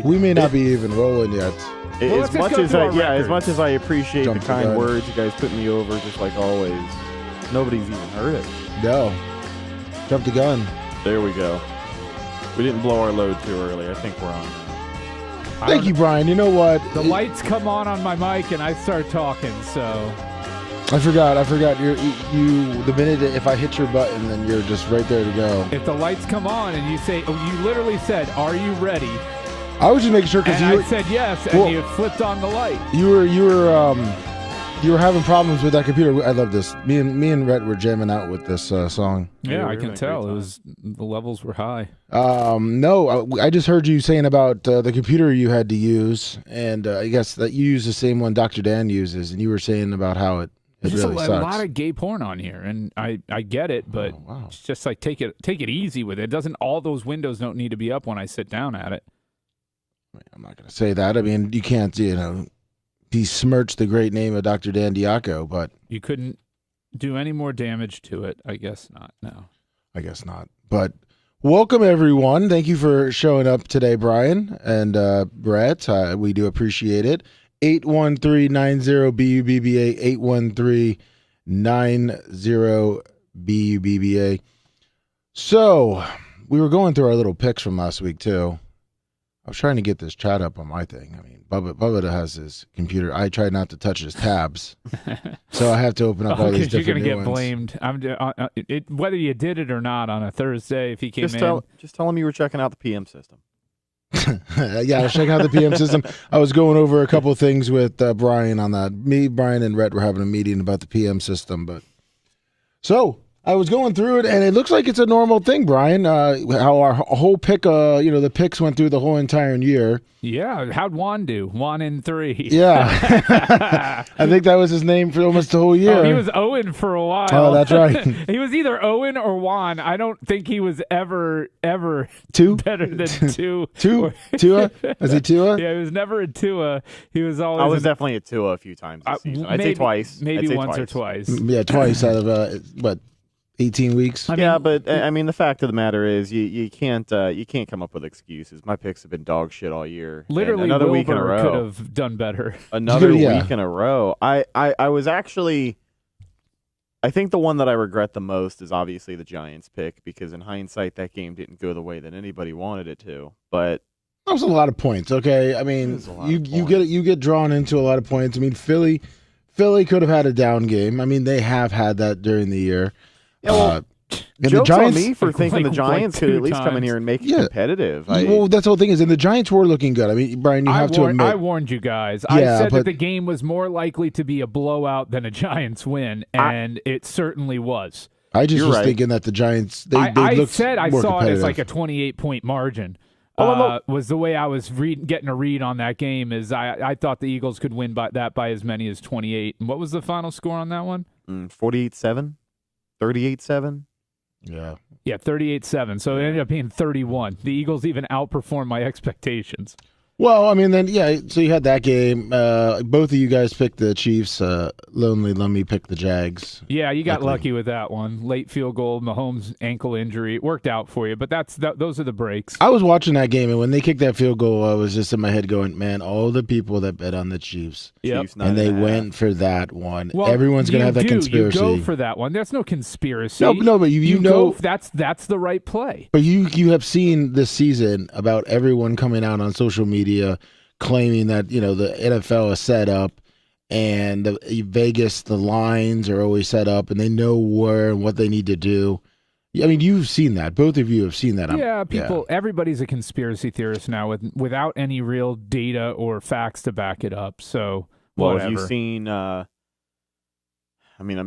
We may not be even rolling yet. Well, as much as I appreciate Jump the the kind gun. words, you guys put me over just like always. Nobody's even heard it. No. Jump the gun. There we go. We didn't blow our load too early. I think we're on now. Thank you, Brian. You know what? The lights come on my mic, and I start talking, so... I forgot. You the minute if I hit your button, then you're just right there to go. If the lights come on and you say, you literally said, "Are you ready?" I was just making sure because I said yes, and you flipped on the light. You were having problems with that computer. I love this. Me and Rhett were jamming out with this song. Yeah, I can tell. The levels were high. No, I just heard you saying about the computer you had to use, and I guess that you use the same one Dr. Dan uses, and you were saying about how it There's really just a sucks. lot of gay porn on here, and I get it, but wow. it's just like take it easy with it. All those windows don't need to be up when I sit down at it. I'm not going to say that. I mean, you can't, besmirch the great name of Dr. Dan Diaco, but You couldn't do any more damage to it. I guess not. No. I guess not. But welcome, everyone. Thank you for showing up today, Brian and Brett. We do appreciate it. 813-90-BUBBA, 813-90-BUBBA. So, we were going through our little picks from last week, too. I was trying to get this chat up on my thing. I mean, Bubba has his computer. I tried not to touch his tabs, so I have to open up all these different you're new gonna ones. get blamed. Whether you did it or not on a Thursday, if he came Just tell him you were checking out the PM system. Yeah, I was checking out the PM system. I was going over a couple things with Brian on that. Me, Brian, and Rhett were having a meeting about the PM system. So I was going through it, and it looks like it's a normal thing, Brian. How our whole pick, the picks went through the whole entire year. Yeah, how'd Juan do? 1 in 3. Yeah. I think that was his name for almost the whole year. Oh, he was Owen for a while. Oh, that's right. He was either Owen or Juan. I don't think he was ever Two? better than two. Tua? Was he Tua? Yeah, he was never a Tua. He was always. I was definitely at Tua a few times this season. I'd say twice. Maybe I'd say once twice. or twice. Yeah, twice out of 18 weeks. But I mean, the fact of the matter is, you can't come up with excuses. My picks have been dog shit all year. Literally, and another week in a Wilbur row. could have done better. Another Yeah. week in a row. I was actually. I think the one that I regret the most is obviously the Giants pick, because in hindsight, that game didn't go the way that anybody wanted it to. But that was a lot of points. Okay, I mean, you get drawn into a lot of points. I mean, Philly could have had a down game. I mean, they have had that during the year. Yeah, well, and joke's the Giants, on me for thinking the Giants could at least come in times. here and make it competitive. Well, that's the whole thing is, and the Giants were looking good. I mean, Brian, you have to admit. I warned you guys. I said that the game was more likely to be a blowout than a Giants win, and it certainly was. I just was thinking that the Giants, they looked more competitive. I saw it as like a 28-point margin. Was the way I was getting a read on that game. Is I thought the Eagles could win by as many as 28. And what was the final score on that one? 48-7, 38-7. Yeah. Yeah, 38-7. So it ended up being 31. The Eagles even outperformed my expectations. Well, I mean, then, so you had that game. Both of you guys picked the Chiefs. Lonely Lummy picked the Jags. Yeah, you got lucky with that one. Late field goal, Mahomes' ankle injury. It worked out for you, but those are the breaks. I was watching that game, and when they kicked that field goal, I was just in my head going, man, all the people that bet on the Chiefs. Yep. And they went for that one. Well, everyone's going to have that conspiracy. You go for that one. That's no conspiracy. No, but you know. That's the right play. But you have seen this season about everyone coming out on social media claiming that, the NFL is set up and Vegas, the lines are always set up and they know where and what they need to do. I mean, you've seen that. Both of you have seen that. Everybody's a conspiracy theorist now without any real data or facts to back it up. So, well, whatever. have you seen, I'm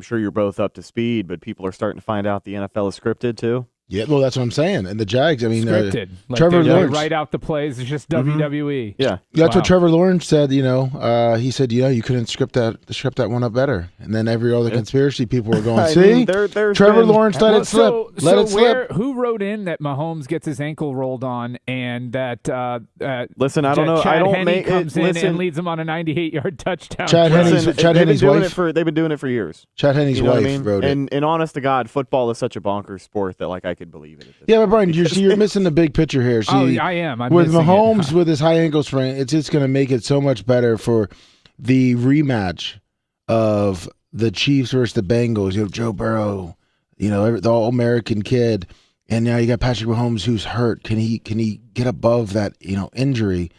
sure you're both up to speed, but people are starting to find out the NFL is scripted too. Yeah, well, that's what I'm saying. And the Jags, scripted. Trevor Lawrence write out the plays. It's just WWE. Yeah, that's what Trevor Lawrence said. He said, you couldn't script that one up better. And then every other conspiracy people were going, see, Trevor Lawrence let it slip. Let it slip. Who wrote in that Mahomes gets his ankle rolled on and that? Listen, I don't know. Chad I don't Henne make comes it. in and leads him on a 98-yard touchdown. Chad Henne's wife. They've been doing it for years. Chad Henne's wife wrote it. And honest to God, football is such a bonkers sport that I could believe it. Yeah, but Brian, you're missing the big picture here. See, I am. I'm with missing Mahomes it. with his high ankle sprain, it's just going to make it so much better for the rematch of the Chiefs versus the Bengals. You know, Joe Burrow, the All-American kid, and now you got Patrick Mahomes who's hurt. Can he get above that injury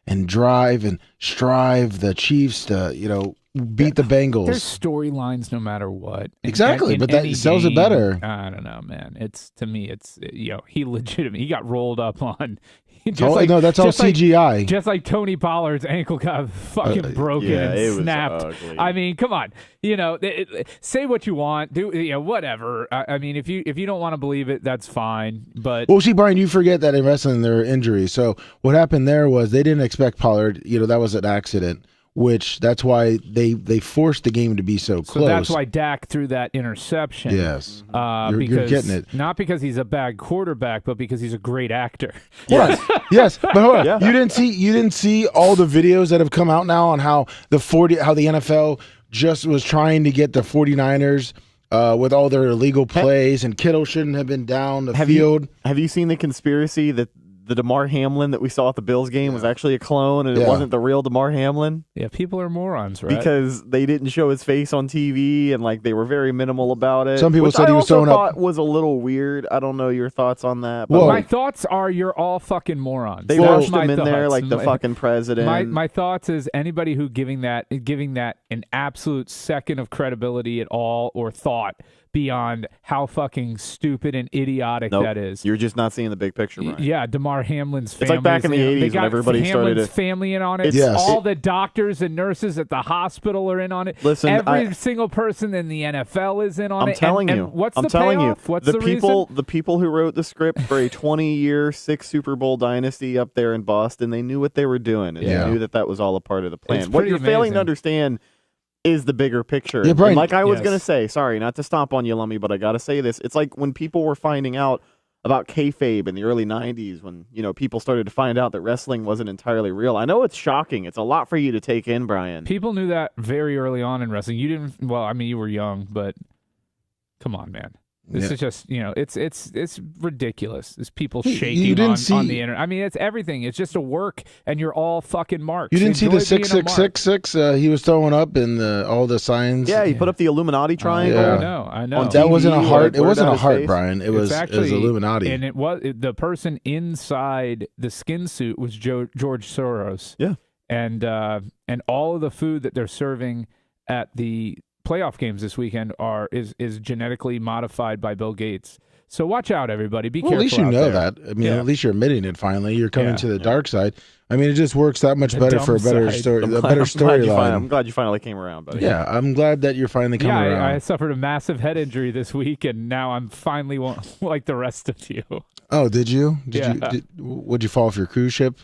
and drive and strive the Chiefs to beat the Bengals? There's storylines no matter what. Exactly, in but that any sells it game, better. I don't know, man. To me, he got rolled up on. That's all CGI. Just like Tony Pollard's ankle got fucking broken and snapped. Ugly. I mean, come on. Say what you want. Do whatever. I mean, if you don't want to believe it, that's fine. But well, see, Brian, you forget that in wrestling there are injuries. So what happened there was they didn't expect Pollard. That was an accident. Which that's why they forced the game to be so close. So that's why Dak threw that interception. Yes, you're getting it. Not because he's a bad quarterback, but because he's a great actor. Yes, yes. But hold on, you didn't see all the videos that have come out now on how the NFL just was trying to get the 49ers with all their illegal plays, and Kittle shouldn't have been down the field. Have you seen the conspiracy that the DeMar Hamlin that we saw at the Bills game was actually a clone and it wasn't the real DeMar Hamlin? Yeah, people are morons, right? Because they didn't show his face on TV and they were very minimal about it. Some people said he was throwing up. Was a little weird. I don't know your thoughts on that. But my thoughts are you're all fucking morons. They rushed him in there like the fucking president. My thoughts is anybody who giving that an absolute second of credibility at all or thought beyond how fucking stupid and idiotic that is. You're just not seeing the big picture, Brian. Yeah, DeMar Hamlin's family. It's like back in the 80s when everybody Hamlin's started family in on it. Yes. All the doctors and nurses at the hospital are in on it. Listen, every single person in the NFL is in on it. I'm telling you. What's I'm the telling payoff? you. What's the people reason? the people who wrote the script for a 20-year 6 Super Bowl dynasty up there in Boston, they knew what they were doing and they knew that was all a part of the plan. It's What you're pretty failing to amazing. understand is the bigger picture. Yeah, Brian, and like I was going to say, sorry, not to stomp on you, Lummy, but I got to say this. It's like when people were finding out about kayfabe in the early 90s when, people started to find out that wrestling wasn't entirely real. I know it's shocking. It's a lot for you to take in, Brian. People knew that very early on in wrestling. You didn't. Well, I mean, you were young, but come on, man. This is just, it's ridiculous. It's people shaking on the internet. I mean, it's everything. It's just a work, and you're all fucking marks. You didn't see the 6666 he was throwing up in all the signs? Yeah, he put up the Illuminati triangle. I know. On that TV, wasn't a heart. It wasn't a heart, face. Brian. It was Illuminati. And the person inside the skin suit was George Soros. Yeah. And all of the food that they're serving at the playoff games this weekend is genetically modified by Bill Gates. So watch out, everybody. Be careful. At least you know there. that. I mean, at least you're admitting it finally. You're coming to the dark side. I mean, it just works that much better for a better story. A better storyline. I'm glad you finally came around, buddy. Yeah, I'm glad that you're finally coming around. I suffered a massive head injury this week, and now I'm finally like the rest of you. Oh, did you? Would you fall off your cruise ship?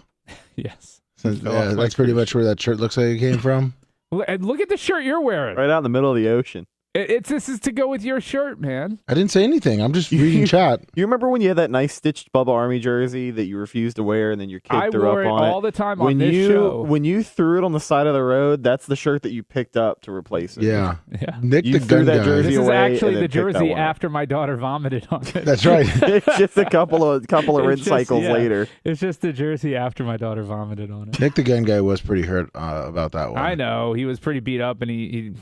Yes. That's pretty much where that shirt looks like it came from. Look at the shirt you're wearing. Right out in the middle of the ocean. This is to go with your shirt, man. I didn't say anything. I'm just reading chat. You remember when you had that nice stitched Bubba Army jersey that you refused to wear and then your kid threw up on it? I wore it all the time on this show. When you threw it on the side of the road, that's the shirt that you picked up to replace it. Yeah. Nick you the gun guy. This is away actually the and then jersey after my daughter vomited on it. That's right. It's just a couple of rinse cycles later. It's just the jersey after my daughter vomited on it. Nick the gun guy was pretty hurt about that one. I know. He was pretty beat up, and he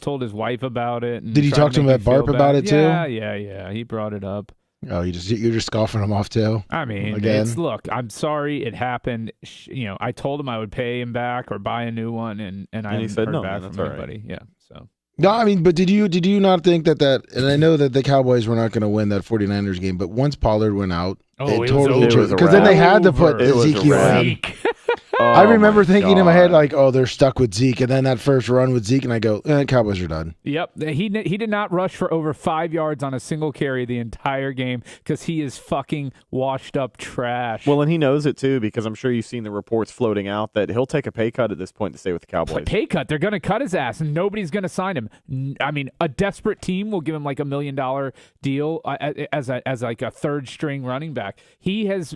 told his wife about it. And did he talk to him at Barp about it too? Yeah. He brought it up. Oh, you're just scoffing him off too. I mean, look, I'm sorry it happened. I told him I would pay him back or buy a new one, and I haven't heard back from anybody. Yeah, so. No, I mean, but did you not think that and I know that the Cowboys were not going to win that 49ers game, but once Pollard went out, it totally changed. Because then they had to put Ezekiel in. I remember thinking in my head, like, oh, they're stuck with Zeke. And then that first run with Zeke, and I go, Cowboys are done. Yep. He did not rush for over 5 yards on a single carry the entire game because he is fucking washed up trash. Well, and he knows it, too, because I'm sure you've seen the reports floating out that he'll take a pay cut at this point to stay with the Cowboys. Pay cut? They're going to cut his ass, and nobody's going to sign him. I mean, a desperate team will give him like $1 million deal as like a third-string running back. He's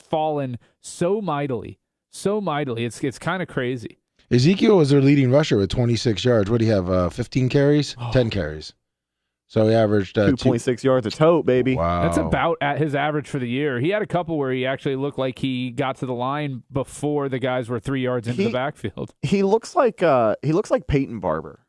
fallen so mightily. It's kind of crazy. Ezekiel was their leading rusher with 26 yards. What do you have, 15 carries? 10 carries. So he averaged 2.6 yards a tote, baby. Wow. That's about at his average for the year. He had a couple where he actually looked like he got to the line before the guys were 3 yards into the backfield. He looks like Peyton Barber.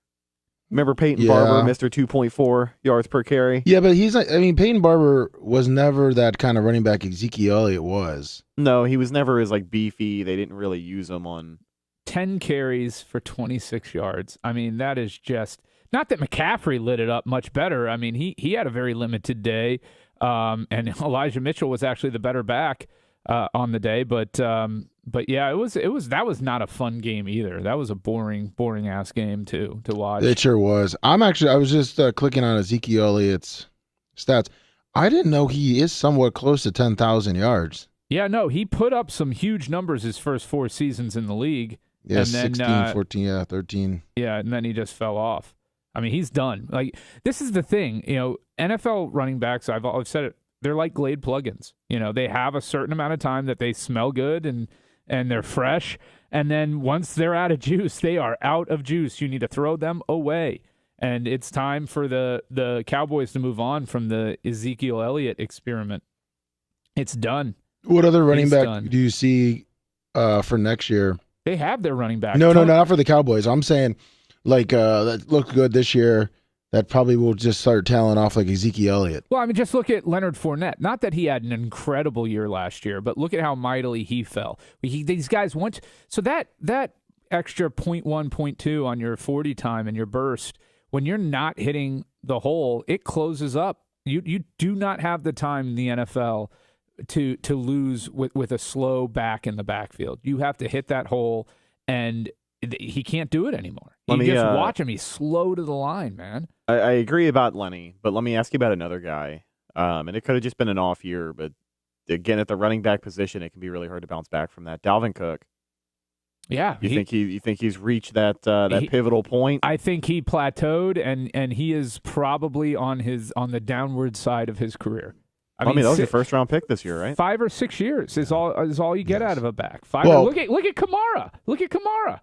Remember Peyton Barber, Mr. 2.4 yards per carry? Yeah, but he's not. I mean, Peyton Barber was never that kind of running back Ezekiel Elliott was. No, he was never as beefy. They didn't really use him on 10 carries for 26 yards. I mean, that is just not that McCaffrey lit it up much better. I mean, he had a very limited day, and Elijah Mitchell was actually the better back on the day. But yeah, that was not a fun game either. That was a boring ass game to watch. It sure was. I was just clicking on Ezekiel Elliott's stats. I didn't know he is somewhat close to 10,000 yards. Yeah, no, he put up some huge numbers his first 4 seasons in the league. Yeah, and then, 16, 14, 13. Yeah, and then he just fell off. I mean, he's done. This is the thing, NFL running backs, I've said it, they're like Glade plugins. They have a certain amount of time that they smell good and they're fresh, and then once they're out of juice, they are out of juice. You need to throw them away. And it's time for the Cowboys to move on from the Ezekiel Elliott experiment. It's done. What other running back do you see for next year? They have their running back. No, not for the Cowboys. I'm saying, that looked good this year. That probably will just start tailing off like Ezekiel Elliott. Well, I mean, just look at Leonard Fournette. Not that he had an incredible year last year, but look at how mightily he fell. These guys want so that extra 0.1, 0.2 on your 40 time and your burst, when you're not hitting the hole, it closes up. You do not have the time in the NFL to lose with a slow back in the backfield. You have to hit that hole, and he can't do it anymore. Just watch him. He's slow to the line, man. I agree about Lenny, but let me ask you about another guy. And it could have just been an off year, but again, at the running back position, it can be really hard to bounce back from that. Dalvin Cook. Yeah, you think he's reached that pivotal point? I think he plateaued, and he is probably on the downward side of his career. I mean, that was your first round pick this year, right? 5 or 6 years is all you get out of a back. Look at Kamara. Look at Kamara.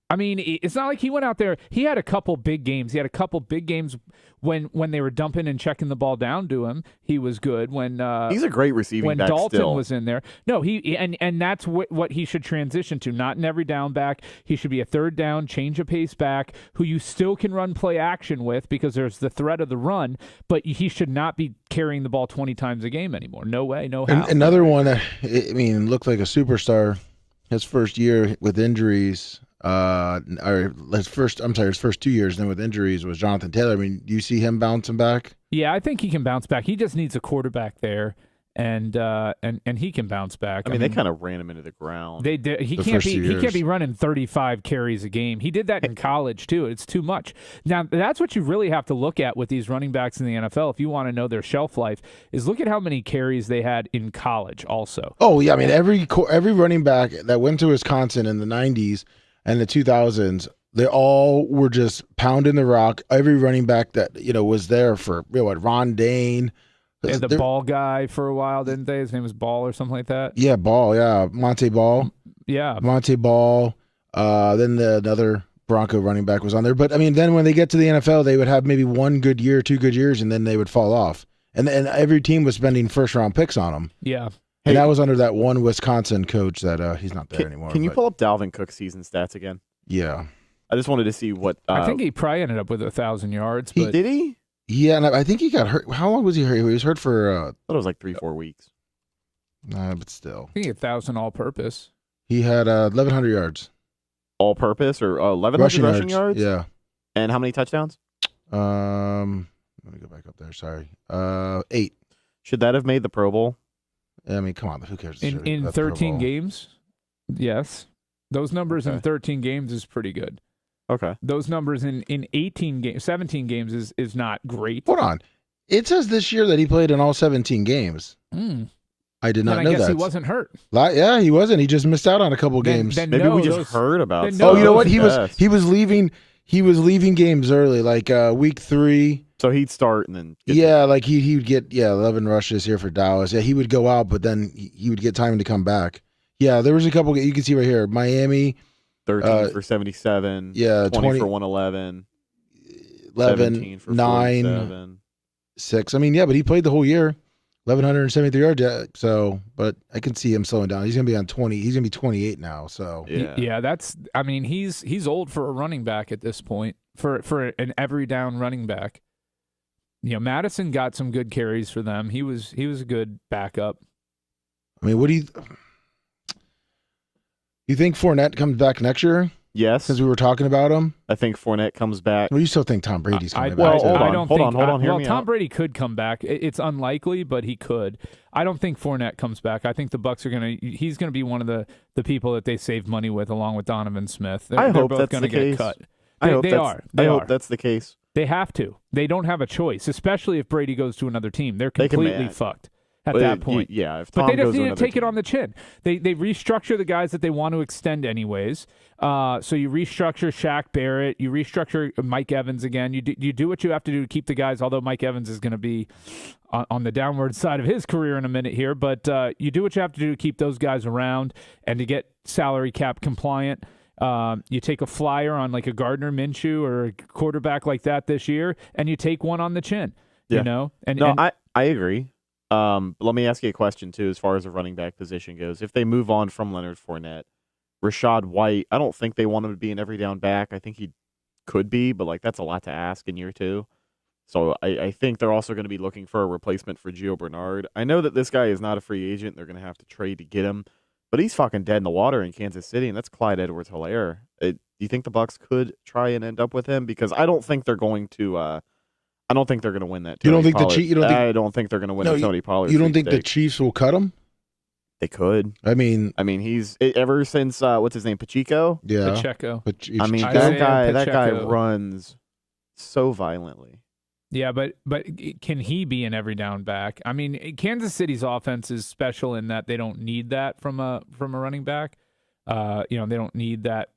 I mean, it's not like he went out there. He had a couple big games. He had a couple big games when they were dumping and checking the ball down to him. He was good when he's a great receiving back Dalton still. was in there. No, and that's what he should transition to. Not an every down back. He should be a third down, change of pace back who you still can run play action with because there's the threat of the run. But he should not be carrying the ball 20 times a game anymore. No way, no how. Another one that looked like a superstar. His first year with injuries. His first 2 years, then with injuries, was Jonathan Taylor. I mean, do you see him bouncing back? Yeah, I think he can bounce back. He just needs a quarterback there, and he can bounce back. I mean, they kind of ran him into the ground. They did. He can't be running 35 carries a game. He did that in college too. It's too much. Now that's what you really have to look at with these running backs in the NFL if you want to know their shelf life. Is look at how many carries they had in college. Also. Oh yeah, I mean every running back that went to Wisconsin in the '90s and the 2000s, they all were just pounding the rock. Every running back that was there for Ron Dane. They had the Ball guy for a while, didn't they? His name was Ball or something like that. Yeah, Ball. Yeah, Monte Ball. Yeah, Monte Ball. Then another Bronco running back was on there. But I mean, then when they get to the NFL, they would have maybe 1 good year, 2 good years, and then they would fall off. And every team was spending first round picks on them. Yeah. And that was under that one Wisconsin coach that he's not there anymore. Can you pull up Dalvin Cook's season stats again? Yeah. I just wanted to see what. I think he probably ended up with 1,000 yards. But Did he? Yeah, and I think he got hurt. How long was he hurt? He was hurt for. I thought it was like 3-4 weeks. But still. I think he had 1,000 all-purpose. He had 1,100 yards. All-purpose or 1,100 rushing yards? Yeah. And how many touchdowns? Let me go back up there. Sorry. 8. Should that have made the Pro Bowl? I mean, come on. Who cares? In 13 games? Yes. Those numbers in 13 games is pretty good. Okay. Those numbers in 18 games, 17 games is not great. Hold on. It says this year that he played in all 17 games. I did not know that. I guess he wasn't hurt. Yeah, he wasn't. He just missed out on a couple games. Maybe we just heard about. You know what? He was leaving games early, like week 3. So he'd start and then he would get 11 rushes here for Dallas. Yeah, he would go out, but then he would get time to come back. Yeah, there was a couple you can see right here. Miami 13 for 77. Yeah, 20 for 111. 11, 17 for 9, 47. 6. I mean, yeah, but he played the whole year. 1,173 yards. So, but I can see him slowing down. He's going to be on 20. He's going to be 28 now. So, Yeah, that's. I mean, he's old for a running back at this point. For an every down running back. Madison got some good carries for them. He was a good backup. I mean, what do you think Fournette comes back next year? Yes, Because we were talking about him. I think Fournette comes back. Well, you still think Tom Brady's coming back? Well, too. hold on. Hear me Tom out. Brady could come back. It's unlikely, but he could. I don't think Fournette comes back. I think the Bucs are he's gonna be one of the people that they save money with, along with Donovan Smith. I hope both that's gonna the get case. cut. I hope They are. that's the case. They have to. They don't have a choice, especially if Brady goes to another team. They're They can completely manage. fucked at But that point. Yeah, if But Tom they just goes to need to another take it team. on the chin. They restructure the guys that they want to extend anyways. So you restructure Shaq Barrett. You restructure Mike Evans again. You do what you have to do to keep the guys, although Mike Evans is going to be on the downward side of his career in a minute here. But you do what you have to do to keep those guys around and to get salary cap compliant. You take a flyer on like a Gardner Minshew or a quarterback like that this year, and you take one on the chin. Yeah. You know? I agree. Let me ask you a question, too, as far as the running back position goes. If they move on from Leonard Fournette, Rashad White, I don't think they want him to be an every down back. I think he could be, but that's a lot to ask in year 2. So I think they're also going to be looking for a replacement for Gio Bernard. I know that this guy is not a free agent. They're going to have to trade to get him, but he's fucking dead in the water in Kansas City, and that's Clyde Edwards-Helaire. Do you think the Bucs could try and end up with him? Because I don't think they're going to. I don't think they're going to win that. You don't think Pollard. I don't think they're going to win the Tony Pollard. You don't think the Chiefs will cut him? They could. I mean, he's ever since what's his name, Pacheco. Yeah, Pacheco. That guy Pacheco. runs so violently. Yeah, but can he be an every down back? I mean, Kansas City's offense is special in that they don't need that from a running back. They don't need that.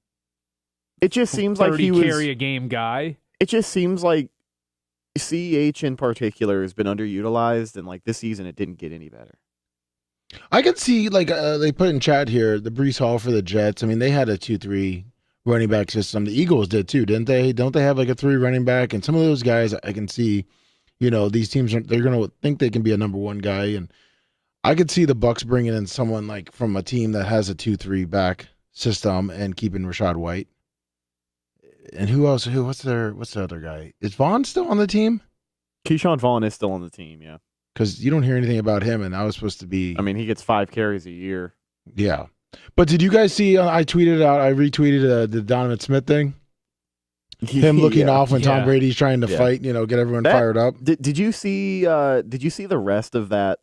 It just seems like he was carry a game guy. It just seems like CEH in particular has been underutilized, and this season it didn't get any better. I could see they put in chat here the Breece Hall for the Jets. I mean, they had a 2-3 running back system. The Eagles did too, didn't they? Don't they have a 3 running back? And some of those guys, I can see, these teams they're going to think they can be a number 1 guy, and I could see the Bucs bringing in someone from a team that has a 2-3 back system and keeping Rashad White. And who else? What's the other guy? Is Vaughn still on the team? Keyshawn Vaughn is still on the team, yeah. Because you don't hear anything about him, and I was supposed to be. I mean, he gets 5 carries a year. Yeah, but did you guys see? I retweeted the Donovan Smith thing. Him looking off when Tom Brady's trying to fight, get everyone fired up. Did you see? Did you see the rest of that?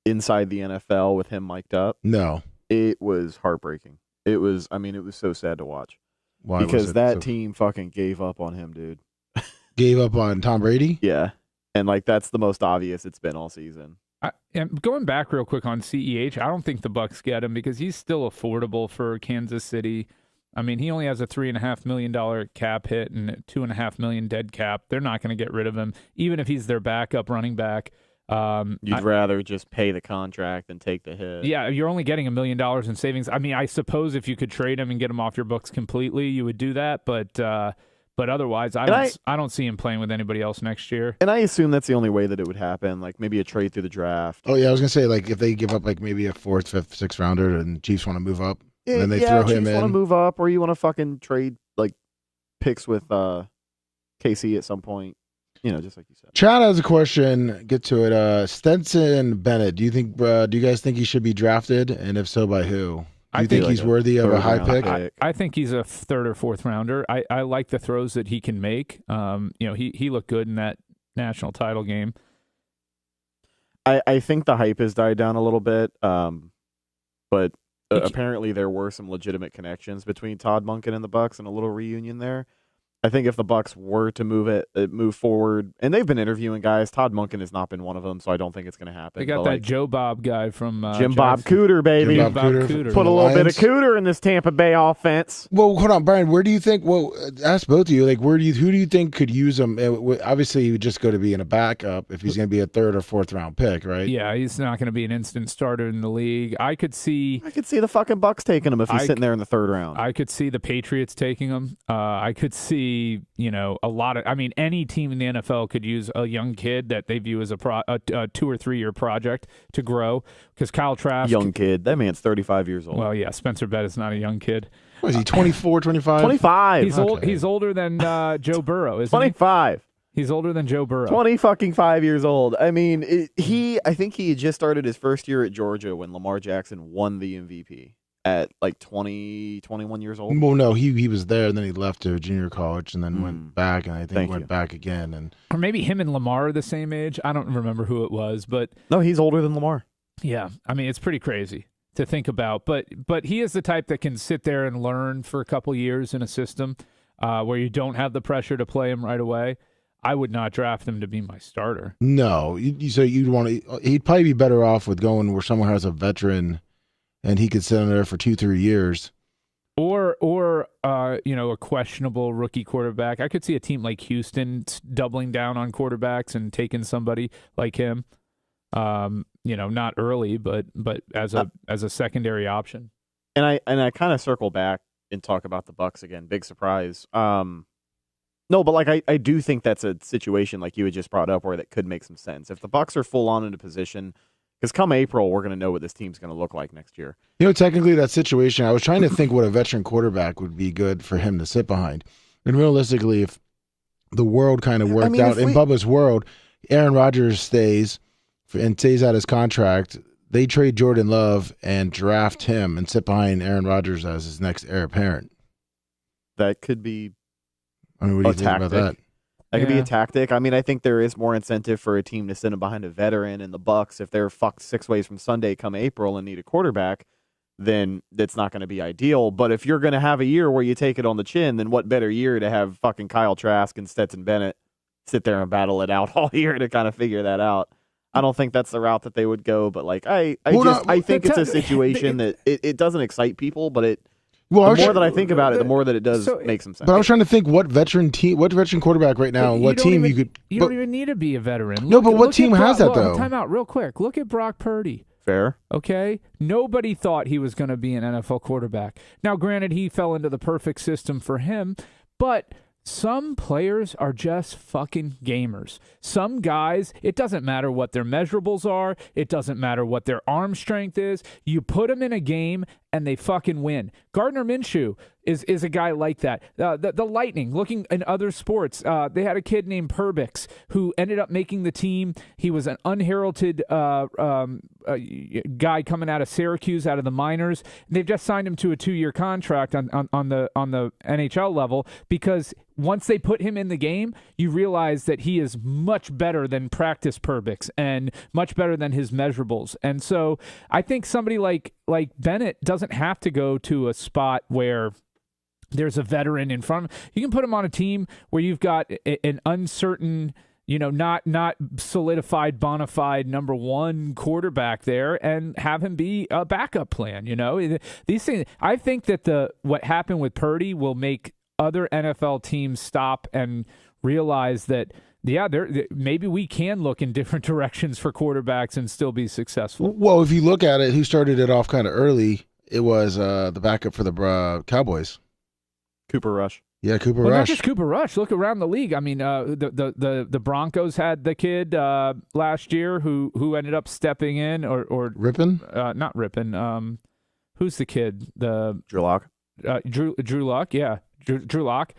Inside the NFL with him mic'd up. No, it was heartbreaking. It was. I mean, it was so sad to watch. Why? Because that team fucking gave up on him, dude. Gave up on Tom Brady? Yeah. And that's the most obvious it's been all season. And going back real quick on CEH, I don't think the Bucs get him because he's still affordable for Kansas City. I mean, he only has a $3.5 million cap hit and a $2.5 million dead cap. They're not going to get rid of him, even if he's their backup running back. You'd rather just pay the contract than take the hit. Yeah, you're only getting $1 million in savings. I mean, I suppose if you could trade him and get him off your books completely, you would do that. But otherwise, I don't see him playing with anybody else next year. And I assume that's the only way that it would happen. Maybe a trade through the draft. Oh yeah, I was gonna say if they give up maybe a 4th, 5th, 6th rounder, and Chiefs want to move up, and then they throw him in. Want to move up, or you want to fucking trade picks with KC at some point. Just like you said. Chad has a question. Get to it. Stenson Bennett. Do you guys think he should be drafted? And if so, by who? Do you think he's worthy of a high pick? I think he's a 3rd or 4th rounder. I like the throws that he can make. He looked good in that national title game. I think the hype has died down a little bit. But apparently there were some legitimate connections between Todd Monken and the Bucs and a little reunion there. I think if the Bucs were to move forward, and they've been interviewing guys, Todd Monken has not been one of them, so I don't think it's going to happen. They got that Joe Bob guy from Jim Bob Cooter, baby. Jim Bob Cooter. Put a little bit of Cooter in this Tampa Bay offense. Well, hold on, Brian. Where do you think? Well, ask both of you. Who do you think could use him? Obviously, he would just go to being a backup if he's going to be a 3rd or 4th round pick, right? Yeah, he's not going to be an instant starter in the league. I could see the fucking Bucs taking him if he's sitting there in the 3rd round. I could see the Patriots taking him. I could see. be, a lot of. I mean, any team in the NFL could use a young kid that they view as a 2 or 3 year project to grow. Because Kyle Trask, Young kid. That man's 35 years old. well, yeah, Spencer Bett is not a young kid. What is he, 24, 25? 25. He's old. He's older than Joe Burrow, isn't he? 25. He's older than Joe Burrow. 25 years old. I mean, I think he had just started his first year at Georgia when Lamar Jackson won the MVP at like 20, 21 years old. Well, no, he was there, and then he left to junior college, and then went back, and I think went back again. And Or maybe him and Lamar are the same age. I don't remember who it was, but No, he's older than Lamar. yeah, I mean, it's pretty crazy to think about. But he is the type that can sit there and learn for a couple years in a system where you don't have the pressure to play him right away. I would not draft him to be my starter. no, so you'd want to. He'd probably be better off with going where someone has a veteran, and he could sit in there for 2-3 years. Or a questionable rookie quarterback. I could see a team like Houston doubling down on quarterbacks and taking somebody like him. Not early, but as a secondary option. And I kind of circle back and talk about the Bucs again. Big surprise. No, but like I do think that's a situation like you had just brought up where that could make some sense. If the Bucs are full on in a position, because come April we're going to know what this team's going to look like next year. Technically that situation, I was trying to think what a veteran quarterback would be good for him to sit behind. And realistically, if the world kind of worked out in Bubba's world, Aaron Rodgers stays out his contract, they trade Jordan Love and draft him and sit behind Aaron Rodgers as his next heir apparent. That could be I mean, what do you think about that? That could be a tactic. I mean, I think there is more incentive for a team to sit behind a veteran, and the Bucs, if they're fucked 6 ways from Sunday come April and need a quarterback, then that's not going to be ideal. But if you're going to have a year where you take it on the chin, then what better year to have fucking Kyle Trask and Stetson Bennett sit there and battle it out all year to kind of figure that out. I don't think that's the route that they would go, but like I think it's a situation that it doesn't excite people, but the more that I think about it, the more that it does make some sense. But I was trying to think what veteran quarterback right now, what team you could. You don't even need to be a veteran. No, but what team has that though? Time out, real quick. Look at Brock Purdy. Fair. Okay? Nobody thought he was going to be an NFL quarterback. Now, granted, he fell into the perfect system for him, but some players are just fucking gamers. Some guys, it doesn't matter what their measurables are. It doesn't matter what their arm strength is. You put them in a game and they fucking win. Gardner Minshew is a guy like that. The Lightning, looking in other sports, they had a kid named Perbix who ended up making the team. He was an unheralded guy coming out of Syracuse, out of the minors. They've just signed him to a 2-year contract on the NHL level because once they put him in the game, you realize that he is much better than practice Perbix and much better than his measurables. And so I think somebody like Bennett doesn't have to go to a spot where there's a veteran in front. You can put him on a team where you've got an uncertain, not solidified, bona fide number one quarterback there, and have him be a backup plan. These things. I think that what happened with Purdy will make other NFL teams stop and realize that. Yeah, maybe we can look in different directions for quarterbacks and still be successful. Well, if you look at it, who started it off kind of early, it was the backup for the Cowboys. Cooper Rush. Yeah, Cooper Rush. Not just Cooper Rush. Look around the league. I mean, the Broncos had the kid last year who ended up stepping in or Rippin? Not Rippin. Who's the kid? Drew Lock. Drew Lock. Yeah, Drew Lock.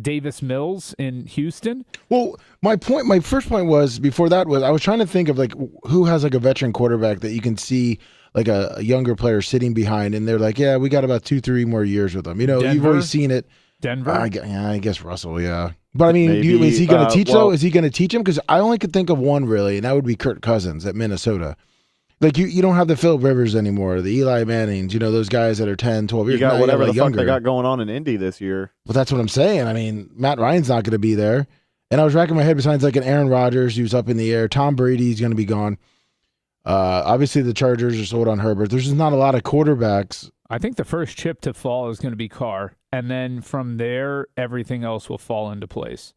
Davis Mills in Houston. Well, my first point was before that was I was trying to think of like who has like a veteran quarterback that you can see like a younger player sitting behind, and they're like, yeah, we got about 2-3 more years with them. Denver? You've always seen it. Denver. I guess Russell. Yeah, but I mean, is he going to teach though? Is he going to teach him? Because I only could think of one really, and that would be Kirk Cousins at Minnesota. Like you don't have the Phillip Rivers anymore, the Eli Mannings, those guys that are 10, 12 years. You got whatever the younger. fuck they got going on in Indy this year. Well, that's what I'm saying. I mean, Matt Ryan's not going to be there. And I was racking my head besides like an Aaron Rodgers who's up in the air. Tom Brady's going to be gone. Obviously, the Chargers are sold on Herbert. There's just not a lot of quarterbacks. I think the first chip to fall is going to be Carr. And then from there, everything else will fall into place.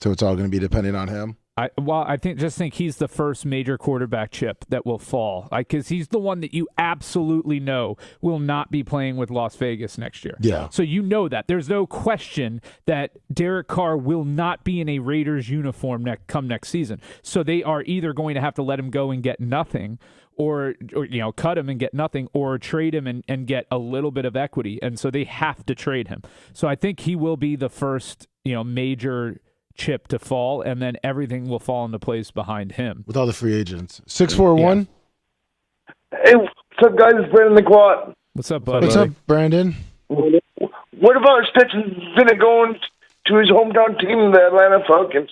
So it's all going to be dependent on him? I think he's the first major quarterback chip that will fall, because he's the one that you absolutely know will not be playing with Las Vegas next year. Yeah. So you know that there's no question that Derek Carr will not be in a Raiders uniform come next season. So they are either going to have to let him go and get nothing, or cut him and get nothing, or trade him and get a little bit of equity. And so they have to trade him. So I think he will be the first major chip to fall, and then everything will fall into place behind him with all the free agents. 641. Hey, what's up, guys? It's Brandon the Quad. What's up, buddy? What's up, Brandon? What about Stetson Bennett going to his hometown team, the Atlanta Falcons?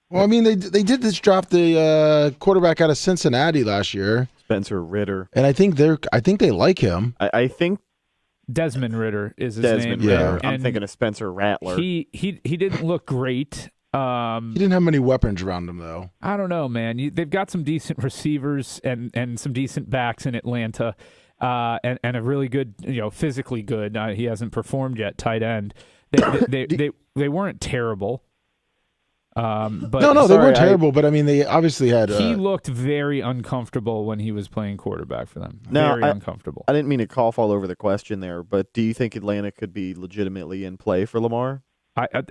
Well, I mean, they did just drop the quarterback out of Cincinnati last year, Spencer Ritter, and I think they like him. I think Desmond Ritter is his Desmond name. Ritter. Yeah. I'm thinking of Spencer Rattler. He didn't look great. He didn't have many weapons around him, though. I don't know, man. They've got some decent receivers and some decent backs in Atlanta, and a really good, physically good. He hasn't performed yet. Tight end. They weren't terrible. But No, they weren't terrible. But I mean, they obviously had. He looked very uncomfortable when he was playing quarterback for them. Now, Very uncomfortable. I didn't mean to cough all over the question there, but do you think Atlanta could be legitimately in play for Lamar?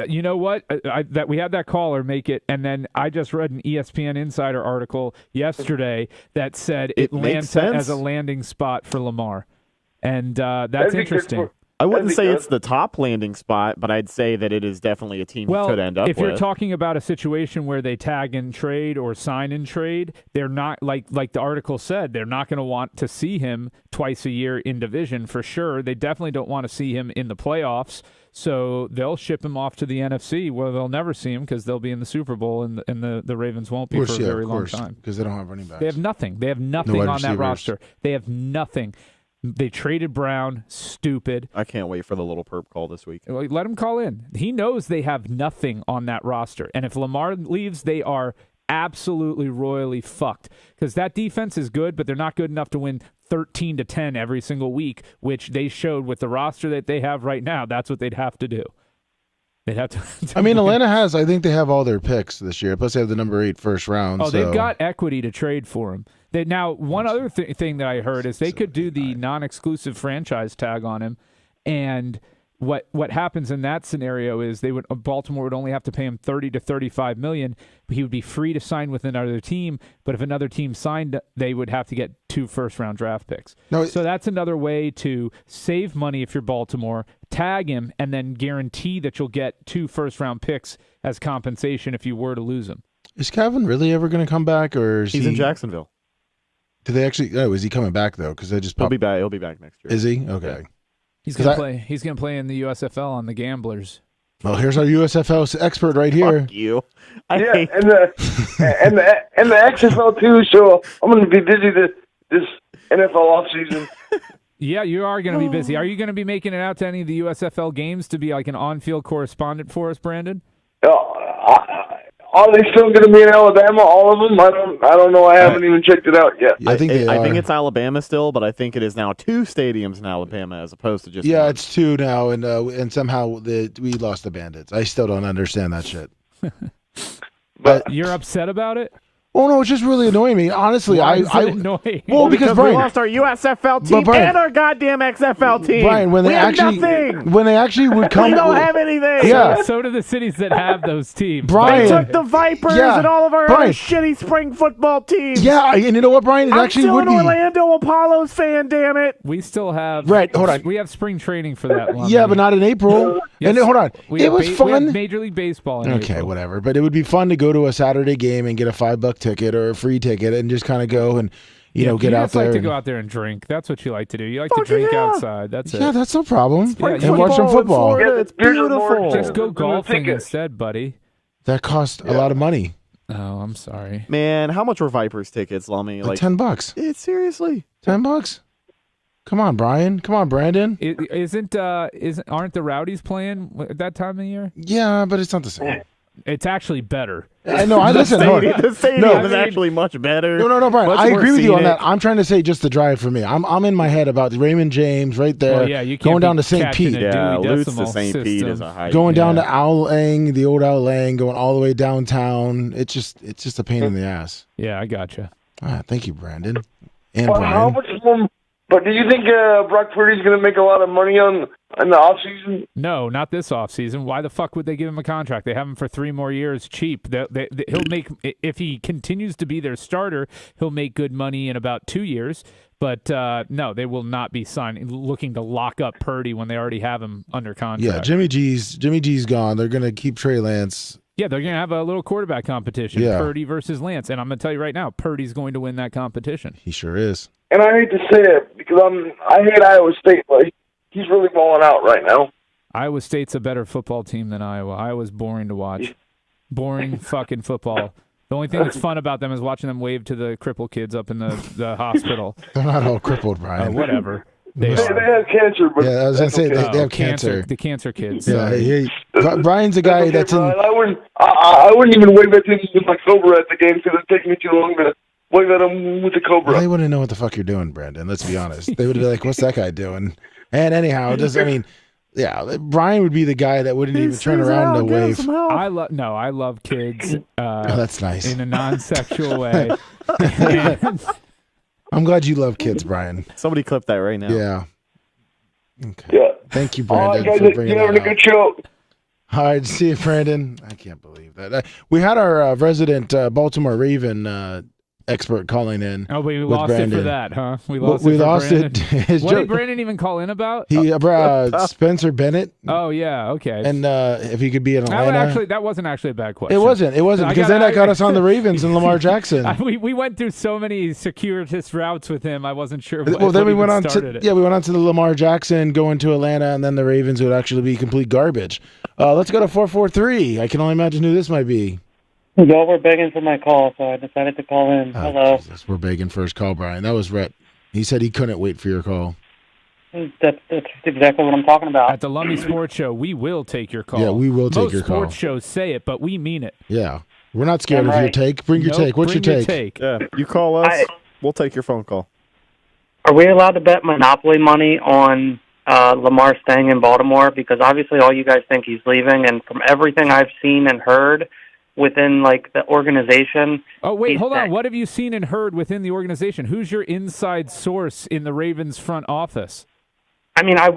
You know what? That we had that caller make it, and then I just read an ESPN Insider article yesterday that said Atlanta as a landing spot for Lamar, and that's interesting. I wouldn't say it's the top landing spot, but I'd say that it is definitely a team he could end up with. If you're talking about a situation where they tag and trade or sign and trade, they're not, like the article said, they're not going to want to see him twice a year in division for sure. They definitely don't want to see him in the playoffs, so they'll ship him off to the NFC where they'll never see him because they'll be in the Super Bowl, and the Ravens won't be for a very long time. Because they don't have running backs. They have nothing. They have nothing on that roster. They have nothing. They traded Brown. Stupid. I can't wait for the little perp call this week. Let him call in. He knows they have nothing on that roster. And if Lamar leaves, they are absolutely royally fucked. Because that defense is good, but they're not good enough to win 13-10 every single week, which they showed with the roster that they have right now. That's what they'd have to do. They'd have to. I mean, Atlanta I think they have all their picks this year. Plus, they have the number 8 first round. Oh, they've got equity to trade for him. Now, one other thing that I heard is they could do the non-exclusive franchise tag on him, and what happens in that scenario is Baltimore would only have to pay him $30 to $35 million, but he would be free to sign with another team. But if another team signed, they would have to get 2 first-round draft picks. So that's another way to save money if you're Baltimore, tag him, and then guarantee that you'll get 2 first-round picks as compensation if you were to lose him. Is Calvin really ever going to come back, or is he's in Jacksonville? Do they actually? Oh, is he coming back though? Because they just he'll be back. He'll be back next year. Is he? Okay. Yeah. He's gonna play. He's gonna play in the USFL on the Gamblers. Well, here's our USFL expert right here. Fuck you. And the XFL too. So I'm going to be busy this NFL offseason. Yeah, you are going to be busy. Are you going to be making it out to any of the USFL games to be like an on-field correspondent for us, Brandon? Are they still going to be in Alabama? All of them? I don't know. I haven't even checked it out yet. Yeah, I think it's Alabama still, but I think it is now 2 stadiums in Alabama as opposed to just one. It's 2 now, and somehow we lost the Bandits. I still don't understand that shit. But you're upset about it? Oh no, it's just really annoying me. Honestly, Why is it annoying? Well, because Brian, we lost our USFL team Brian, and our goddamn XFL team. Brian, when they actually would come, we don't have anything. Yeah, so do the cities that have those teams. Brian, they took the Vipers and all of our other shitty spring football teams. Yeah, and you know what, Brian? I'm still an Orlando Apollos fan. Damn it. We still have hold on. We have spring training for that. Lummy. Yeah, but not in April. Yes, and hold on, it was fun. We have Major League Baseball. In okay, April. Whatever. But it would be fun to go to a Saturday game and get a $5 ticket or a free ticket and just kind of go and get out there. You just like to go out there and drink. That's what you like to do. You like to drink outside. That's it. Yeah, that's no problem. And watch some football. It's beautiful. Just go golfing instead, buddy. That cost a lot of money. Oh, I'm sorry, man. How much were Vipers tickets, Lummy? Like $10. Seriously, $10. Come on, Brian. Come on, Brandon. Aren't the Rowdies playing at that time of year? Yeah, but it's not the same. It's actually better. I know. I listen. The stadium No, is actually much better. No, Brian. Much I more agree with you on scenic. that. I'm trying to say just the drive for me. I'm in my head about Raymond James right there. Well, yeah, you can't going be down to St. catching Pete. a Yeah, Dewey Lutz to Decimal St. Pete is system. a hike. Going down Yeah. to Owl Lang, the old Owl Lang, going all the way downtown. It's just a pain in the ass. Yeah, I gotcha. Thank you, Brandon. And Well, how Brian. much more? But do you think Brock Purdy's going to make a lot of money in the offseason? No, not this offseason. Why the fuck would they give him a contract? They have him for 3 more years cheap. He'll make, if he continues to be their starter, he'll make good money in about 2 years. But no, they will not be looking to lock up Purdy when they already have him under contract. Yeah, Jimmy G's gone. They're going to keep Trey Lance. Yeah, they're going to have a little quarterback competition, Yeah. Purdy versus Lance. And I'm going to tell you right now, Purdy's going to win that competition. He sure is. And I hate to say it because I hate Iowa State, but he's really balling out right now. Iowa State's a better football team than Iowa. Iowa's boring to watch. Boring fucking football. The only thing that's fun about them is watching them wave to the cripple kids up in the hospital. They're not all crippled, Brian. Whatever. They They are. have cancer, but Yeah, I was going to say that's they have cancer. The cancer kids. Yeah, Sorry. Brian's a guy okay, that's in. Brian. I wouldn't even wave at him with my Cobra at the game because it'd take me too long to wave at him with the Cobra. They wouldn't know what the fuck you're doing, Brandon. Let's be honest. They would be like, "What's that guy doing?" And anyhow, Brian would be the guy that wouldn't even turn around to wave. I love kids. Oh, that's nice. In a non-sexual way. And I'm glad you love kids, Brian. Somebody clip that right now. Yeah. Okay. Yeah. Thank you, All right, Brandon, guys, for bringing you're having a that good show. up. All right, see you, Brandon. I can't believe that. We had our resident Baltimore Raven expert calling in. oh, we with lost it Brandon. for that, huh? We Well, lost we it for lost Brandon. it. His What did joke- Brandon even call in about? He Spencer Bennett, Oh, yeah, okay. and if he could be in Atlanta. That wasn't actually a bad question. It wasn't because then that got us on the Ravens and Lamar Jackson. We went through so many circuitous routes with him. I wasn't sure. Well, then we went on started to we went on to the Lamar Jackson going to Atlanta, and then the Ravens would actually be complete garbage. Let's go to 443. I can only imagine who this might be. Y'all were begging for my call, so I decided to call in. Oh, Hello. Jesus, we're begging for his call, Brian. That was Rhett. He said he couldn't wait for your call. That's exactly what I'm talking about. At the Lummy Sports Show, we will take your call. Yeah, we will take Most your call. sports shows say it, but we mean it. Yeah, we're not scared Damn of your right. take. Bring your Nope, take. What's bring your take? Yeah, you call us, we'll take your phone call. Are we allowed to bet Monopoly money on Lamar staying in Baltimore? Because obviously all you guys think he's leaving, and from everything I've seen and heard within the organization. Oh, wait, he's hold on. staying. What have you seen and heard within the organization? Who's your inside source in the Ravens front office? I mean, I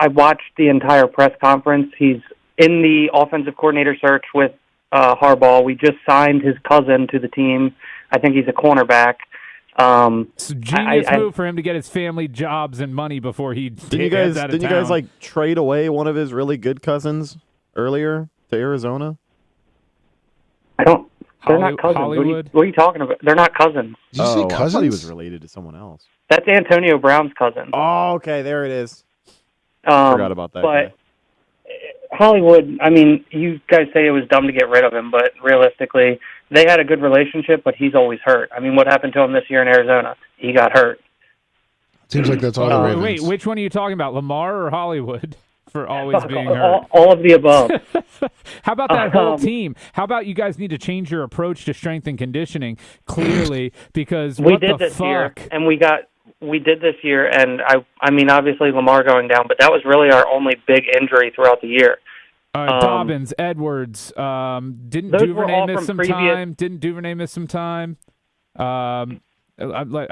watched the entire press conference. He's in the offensive coordinator search with Harbaugh. We just signed his cousin to the team. I think he's a cornerback. It's a genius move for him to get his family jobs and money before he Didn't you guys trade away one of his really good cousins earlier to Arizona? They're not cousins. Hollywood? What are you talking about? They're not cousins. Did you say I cousins? thought he was related to someone else. That's Antonio Brown's cousin. Oh, okay, there it is. Forgot about that. But guy. Hollywood, I mean, you guys say it was dumb to get rid of him, but realistically, they had a good relationship, but he's always hurt. I mean, what happened to him this year in Arizona? He got hurt. Seems like that's all the Ravens. Wait, which one are you talking about, Lamar or Hollywood? For always being hurt. All of the above. How about that whole team? How about you guys need to change your approach to strength and conditioning? Clearly, because we what did the this year, fuck? and we did this year, and I mean, obviously Lamar going down, but that was really our only big injury throughout the year. Dobbins, Edwards, didn't those were Duvernay all miss from some previous- time? Didn't Duvernay miss some time? I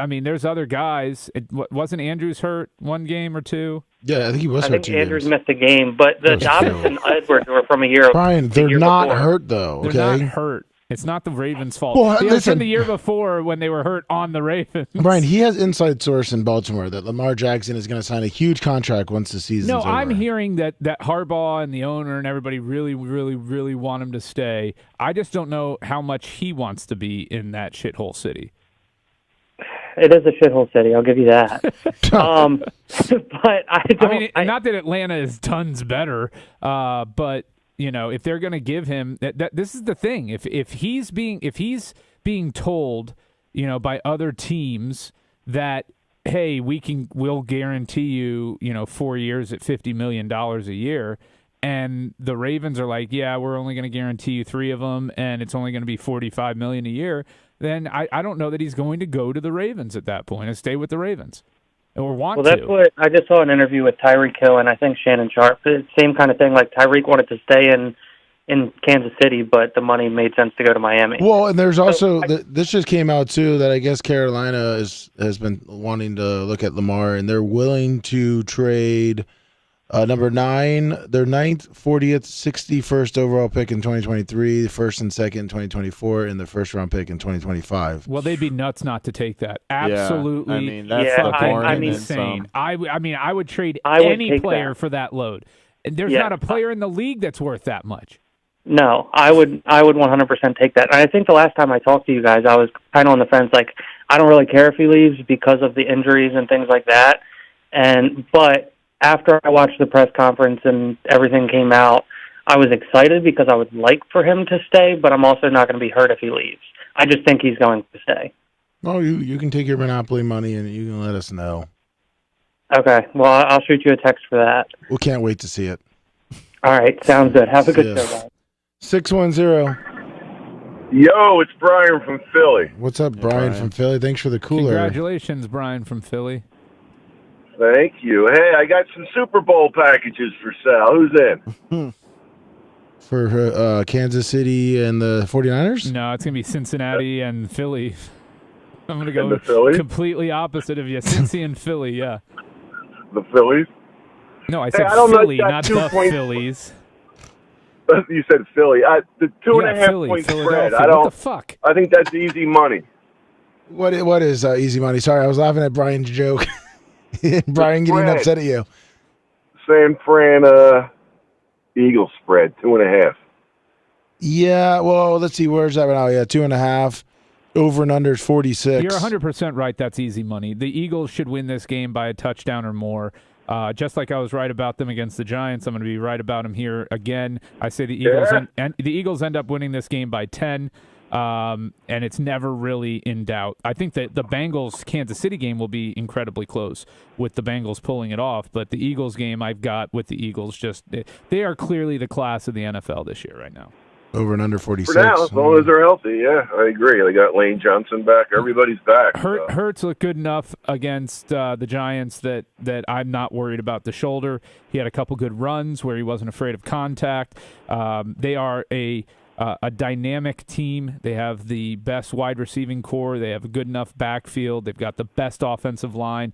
mean, there's other guys. Wasn't Andrews hurt one game or two? Yeah, I think he was I hurt think 2 Andrews games. missed a game, but the That was Dobbins terrible. and Edwards were from a year. Brian, the they're year not before. hurt though. They're Okay, not hurt. It's not the Ravens' fault. Well, It was listen. from the year before when they were hurt on the Ravens. Brian, he has inside source in Baltimore that Lamar Jackson is going to sign a huge contract once the season's No, over. I'm hearing that Harbaugh and the owner and everybody really, really, really want him to stay. I just don't know how much he wants to be in that shithole city. It is a shithole city. I'll give you that. But I don't. I mean, not that Atlanta is tons better, but you know, if they're going to give him that, this is the thing. If he's being told, you know, by other teams that, hey, we'll guarantee you, you know, 4 years at $50 million a year, and the Ravens are like, yeah, we're only going to guarantee you 3 of them, and it's only going to be $45 million a year, then I don't know that he's going to go to the Ravens at that point and stay with the Ravens or want Well, that's to. what I just saw an interview with Tyreek Hill and I think Shannon Sharp. Same kind of thing. Like Tyreek wanted to stay in Kansas City, but the money made sense to go to Miami. Well, and there's also this just came out too that I guess Carolina has been wanting to look at Lamar, and they're willing to trade number 9, their 9th, 40th, 61st overall pick in 2023, the first and second in 2024, and the first round pick in 2025. Well, they'd be nuts not to take that. Absolutely. I mean, that's Yeah, the fucking bargain and insane. some. I would trade I would any take player that. for that load. And there's Yeah. not a player in the league that's worth that much. No, I would 100% take that. And I think the last time I talked to you guys, I was kind of on the fence. Like, I don't really care if he leaves because of the injuries and things like that. But after I watched the press conference and everything came out, I was excited because I would like for him to stay, but I'm also not going to be hurt if he leaves. I just think he's going to stay. Oh, you can take your Monopoly money and you can let us know. Okay, well, I'll shoot you a text for that. We can't wait to see it. All right, sounds good. Have a good Yes. show, guys. 610. Yo, it's Brian from Philly. What's up, Brian from Philly? Thanks for the cooler. Congratulations, Brian from Philly. Thank you. Hey, I got some Super Bowl packages for sale. Who's in? For Kansas City and the 49ers? No, it's going to be Cincinnati and Philly. I'm going to And the go Phillies? completely opposite of you. Cincy and Philly, yeah. The Phillies? No, I said I don't know, Philly, it's got not 2 the points. Phillies. You said Philly. The 2.5 Philly, point spread. Philadelphia. What the fuck? I think that's easy money. What is easy money? Sorry, I was laughing at Brian's joke. Brian getting Spread. upset at you. San Fran Eagles spread 2.5. Yeah, well, let's see. Where's that right now? Yeah, 2.5. Over and under is 46. You're 100% right. That's easy money. The Eagles should win this game by a touchdown or more. Just like I was right about them against the Giants, I'm going to be right about them here again. I say the Eagles and the Eagles end up winning this game by 10, and it's never really in doubt. I think that the Bengals-Kansas City game will be incredibly close with the Bengals pulling it off, but the Eagles game I've got with the Eagles, they are clearly the class of the NFL this year right now. Over and under 46. For now, as long as they're healthy, yeah, I agree. They got Lane Johnson back. Everybody's back. Hurts looked good enough against the Giants that I'm not worried about the shoulder. He had a couple good runs where he wasn't afraid of contact. They are a dynamic team. They have the best wide receiving core. They have a good enough backfield. They've got the best offensive line.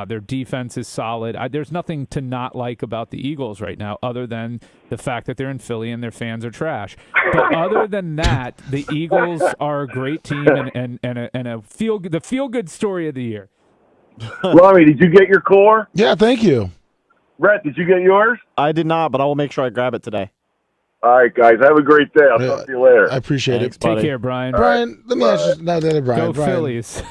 Their defense is solid. There's nothing to not like about the Eagles right now other than the fact that they're in Philly and their fans are trash. But other than that, the Eagles are a great team and the feel-good story of the year. Lummy, did you get your core? Yeah, thank you. Rhett, did you get yours? I did not, but I will make sure I grab it today. All right, guys. Have a great day. I'll talk to you later. I appreciate Thanks, it. Take buddy. care, Brian. Brian, let me ask you. No, the other Brian. Go Brian. Phillies.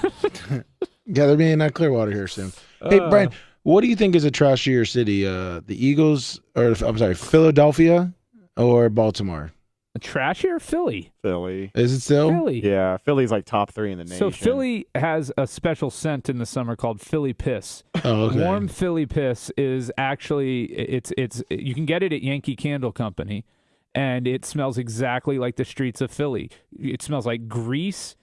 Yeah, they're being at Clearwater here soon. Hey, Brian, what do you think is a trashier city? The Eagles, or I'm sorry, Philadelphia or Baltimore? Trashier Philly. Philly. Is it still? Philly. Yeah, Philly's like top 3 in the nation. So Philly has a special scent in the summer called Philly Piss. Oh, okay. Warm Philly Piss is actually it's you can get it at Yankee Candle Company, and it smells exactly like the streets of Philly. It smells like grease,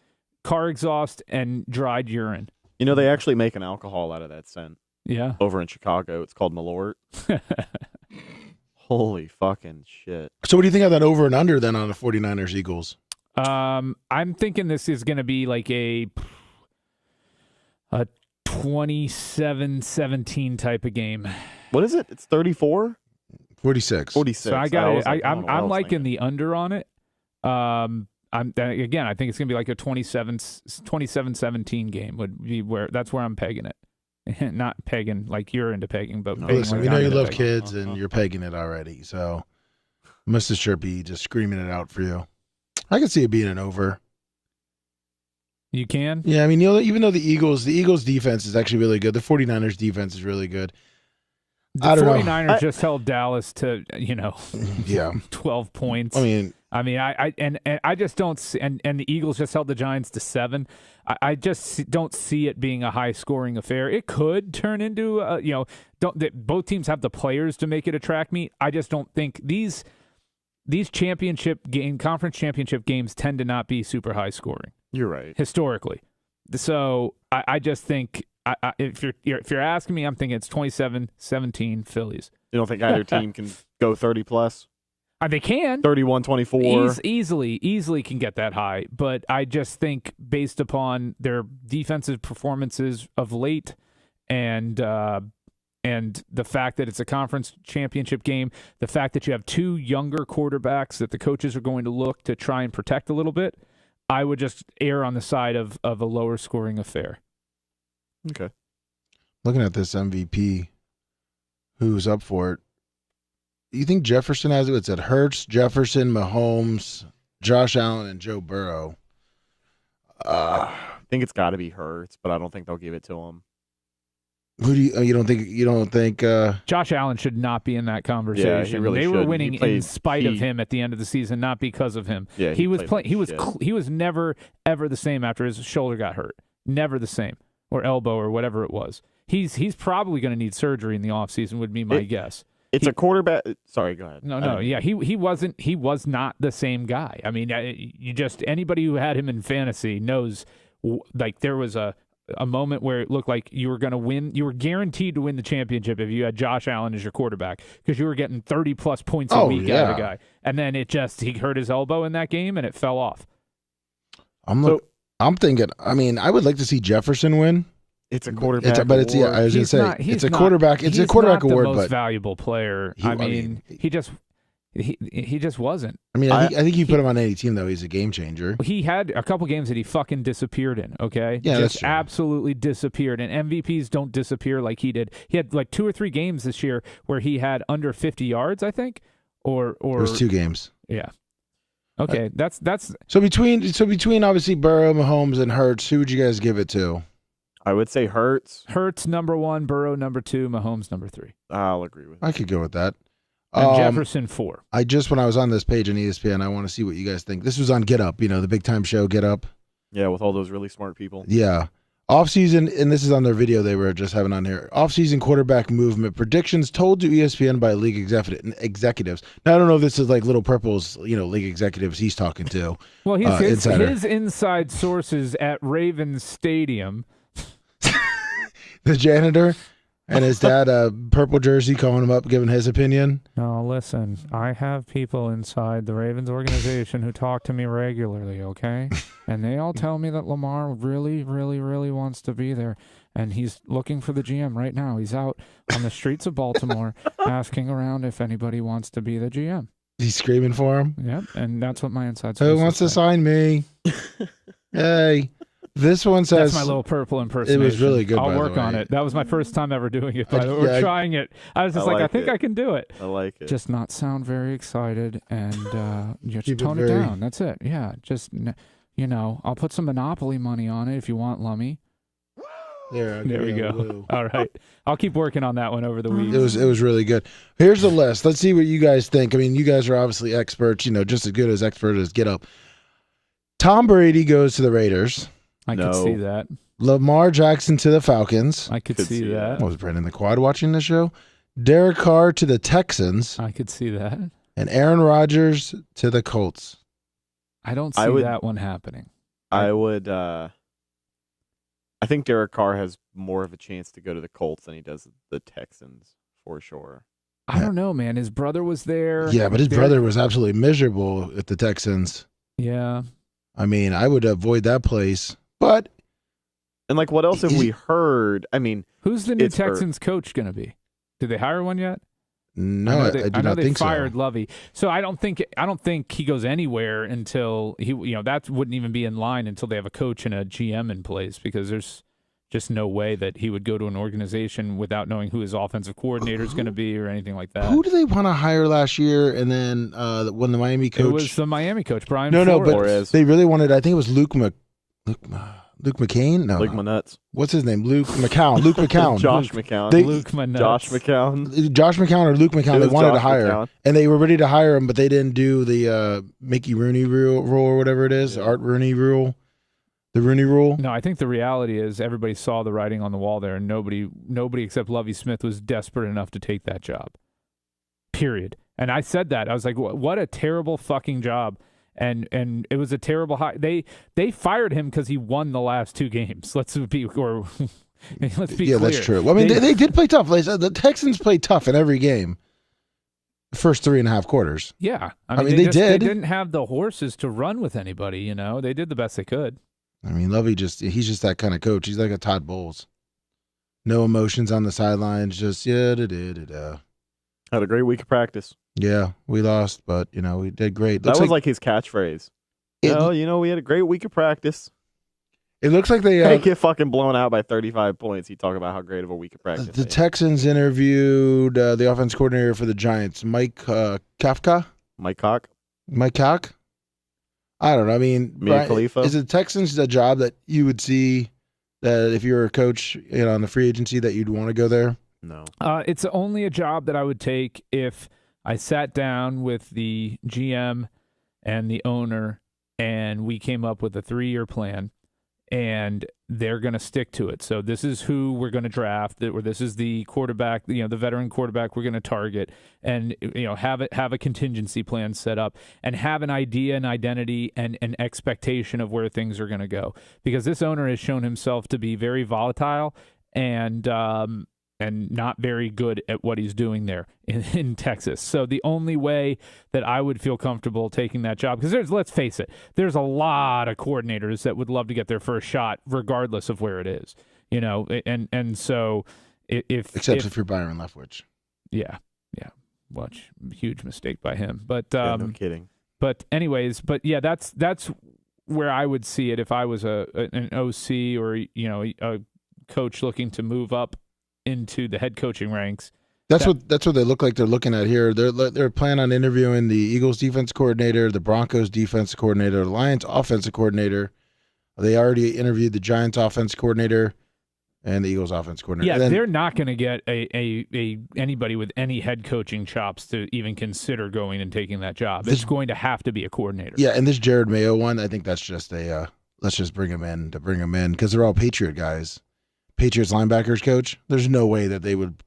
car exhaust, and dried urine. You know, they actually make an alcohol out of that scent Yeah. over in Chicago. It's called Malort. Holy fucking shit. So what do you think of that over and under then on the 49ers Eagles? I'm thinking this is going to be like a 27-17 type of game. What is it? It's 34? 46. 46. So I got it. I don't know what I I'm was liking thinking. the under on it. I think it's gonna be like a 27-17 game would be that's where I'm pegging it. Not pegging like you're into pegging, but pegging Listen, like we know I'm you into love pegging. kids and you're pegging it already. So Mr. Sherpy just screaming it out for you. I can see it being an over. You can. Yeah, I mean, even though the Eagles defense is actually really good, the 49ers defense is really good. I don't know. 49ers just held Dallas to, Yeah. 12 points. I mean, I just don't see, and the Eagles just held the Giants to 7. I just don't see it being a high scoring affair. It could turn into, both teams have the players to make it a track meet. I just don't think these conference championship games tend to not be super high scoring. You're right. Historically. So I just think, if you're asking me, I'm thinking it's 27-17 Phillies. You don't think either team can go 30 plus? They can. 31-24. Easily can get that high. But I just think based upon their defensive performances of late and the fact that it's a conference championship game, the fact that you have 2 younger quarterbacks that the coaches are going to look to try and protect a little bit, I would just err on the side of a lower scoring affair. Okay. Looking at this MVP, who's up for it? You think Jefferson has it? It's at Hurts, Jefferson, Mahomes, Josh Allen, and Joe Burrow. I think it's got to be Hurts, but I don't think they'll give it to him. Who do you don't think Josh Allen should not be in that conversation. Yeah, he really they were shouldn't. winning He played in spite of key. him at the end of the season, not because of him. Yeah, he was played playing. like He was never ever the same after his shoulder got hurt. Never the same, or elbow, or whatever it was. He's probably going to need surgery in the offseason, would be my guess. It's a quarterback. Sorry, go ahead. No. Yeah, he was not the same guy. I mean, anybody who had him in fantasy knows, like, there was a moment where it looked like you were going to win. You were guaranteed to win the championship if you had Josh Allen as your quarterback, because you were getting 30-plus points a week out of the guy. And then he hurt his elbow in that game, and it fell off. I'm thinking, I would like to see Jefferson win. It's a quarterback. I was going to say, it's a quarterback. It's a quarterback award, the most but valuable player. He just wasn't. I think you put him on any team though. He's a game changer. He had a couple games that he fucking disappeared in. Okay, yeah, just that's true. absolutely disappeared. And MVPs don't disappear like he did. He had like 2 or 3 games this year where he had under 50 yards, I think, or it was 2 games. Yeah. Okay, that's so between obviously Burrow, Mahomes, and Hurts, who would you guys give it to? I would say Hurts. Hurts number 1, Burrow number 2, Mahomes number 3. I'll agree with I could go with that. And Jefferson 4. When I was on this page on ESPN, I want to see what you guys think. This was on Get Up, the big time show Get Up. Yeah, with all those really smart people. Yeah. Off-season, and this is on their video they were just having on here. Off-season quarterback movement predictions told to ESPN by league executives. Now, I don't know if this is like Little Purple's, league executives he's talking to. Well, his inside sources at Ravens Stadium. The janitor and his dad, a purple jersey, calling him up, giving his opinion. No, listen, I have people inside the Ravens organization who talk to me regularly, okay? And they all tell me that Lamar really, really, really wants to be there. And he's looking for the GM right now. He's out on the streets of Baltimore asking around if anybody wants to be the GM. He's screaming for him? Yep, and that's what my inside sources Who wants to sign me? Hey. This one says... That's my Little Purple impersonation. It was really good, I'll by the work way. on it. That was my first time ever doing it, by the way. We're trying it. I was just I think I can do it. I like it. Just not sound very excited and just tone it very... down. That's it. Yeah, just, I'll put some Monopoly money on it if you want, Lummy. There we go. All right. I'll keep working on that one over the week. It was really good. Here's the list. Let's see what you guys think. You guys are obviously experts, just as good as expert as Get Up. Tom Brady goes to the Raiders. I could see that. Lamar Jackson to the Falcons. I could see that. Was Brandon the Quad watching the show? Derek Carr to the Texans. I could see that. And Aaron Rodgers to the Colts. I don't see that one happening. I would. I think Derek Carr has more of a chance to go to the Colts than he does the Texans, for sure. I don't know, man. His brother was there. Yeah, but his brother was absolutely miserable at the Texans. Yeah. I would avoid that place. But what else have we heard? Who's the new Texans coach going to be? Did they hire one yet? No, I do not think so. They fired Lovey, so I don't think he goes anywhere until he. That wouldn't even be in line until they have a coach and a GM in place, because there's just no way that he would go to an organization without knowing who his offensive coordinator is going to be or anything like that. Who do they want to hire last year? And then when the Miami coach, it was the Miami coach Brian. No, Flores. but they really wanted. I think it was Luke Luke McCain? No. Like my nuts. What's his name? Luke McCown. Luke McCown. Josh McCown. Luke my nuts. Josh McCown. Josh McCown or Luke McCown. It They was wanted to Josh hire, McCown. and they were ready to hire him, but they didn't do the Mickey Rooney rule or whatever it is, Art Rooney rule, the Rooney rule. No, I think the reality is everybody saw the writing on the wall there, and nobody except Lovie Smith was desperate enough to take that job. Period. And I said that. I was like, what a terrible fucking job. And it was a terrible hire. They fired him because he won the last 2 games. Let's be clear. Yeah, that's true. Well, I mean, they did play tough. The Texans played tough in every game. First 3.5 quarters. Yeah, I mean, they did. They didn't have the horses to run with anybody. You know, they did the best they could. I mean, Lovey he's just that kind of coach. He's like a Todd Bowles. No emotions on the sidelines. Just Had a great week of practice. Yeah, we lost, but we did great. That was like his catchphrase. We had a great week of practice. It looks like they get fucking blown out by 35 points. He talk about how great of a week of practice. The Texans interviewed the offense coordinator for the Giants, Mike Kafka. Mike Cock. Mike Cock. I don't know. I mean, Mia Khalifa. Is the Texans a job that you would see that if you were a coach, on the free agency, that you'd want to go there? No. It's only a job that I would take if I sat down with the GM and the owner and we came up with a 3-year plan and they're going to stick to it. So this is who we're going to draft, or this is the quarterback, the veteran quarterback we're going to target, and have a contingency plan set up and have an idea and identity and an expectation of where things are going to go. Because this owner has shown himself to be very volatile and not very good at what he's doing there in Texas. So the only way that I would feel comfortable taking that job, because let's face it, there's a lot of coordinators that would love to get their first shot regardless of where it is, and so if you're Byron Leftwich. Yeah. Huge mistake by him. But no kidding. But anyways, yeah, that's where I would see it if I was an OC or a coach looking to move up into the head coaching ranks. That's what they look like they're looking at here. They're planning on interviewing the Eagles defense coordinator, the Broncos defense coordinator, the Lions offensive coordinator. They already interviewed the Giants offense coordinator and the Eagles offense coordinator. Yeah, they're not going to get a anybody with any head coaching chops to even consider going and taking that job. It's going to have to be a coordinator. Yeah, and this Jared Mayo one, I think that's just let's just bring him in because they're all Patriot guys. Patriots linebackers coach, there's no way that they would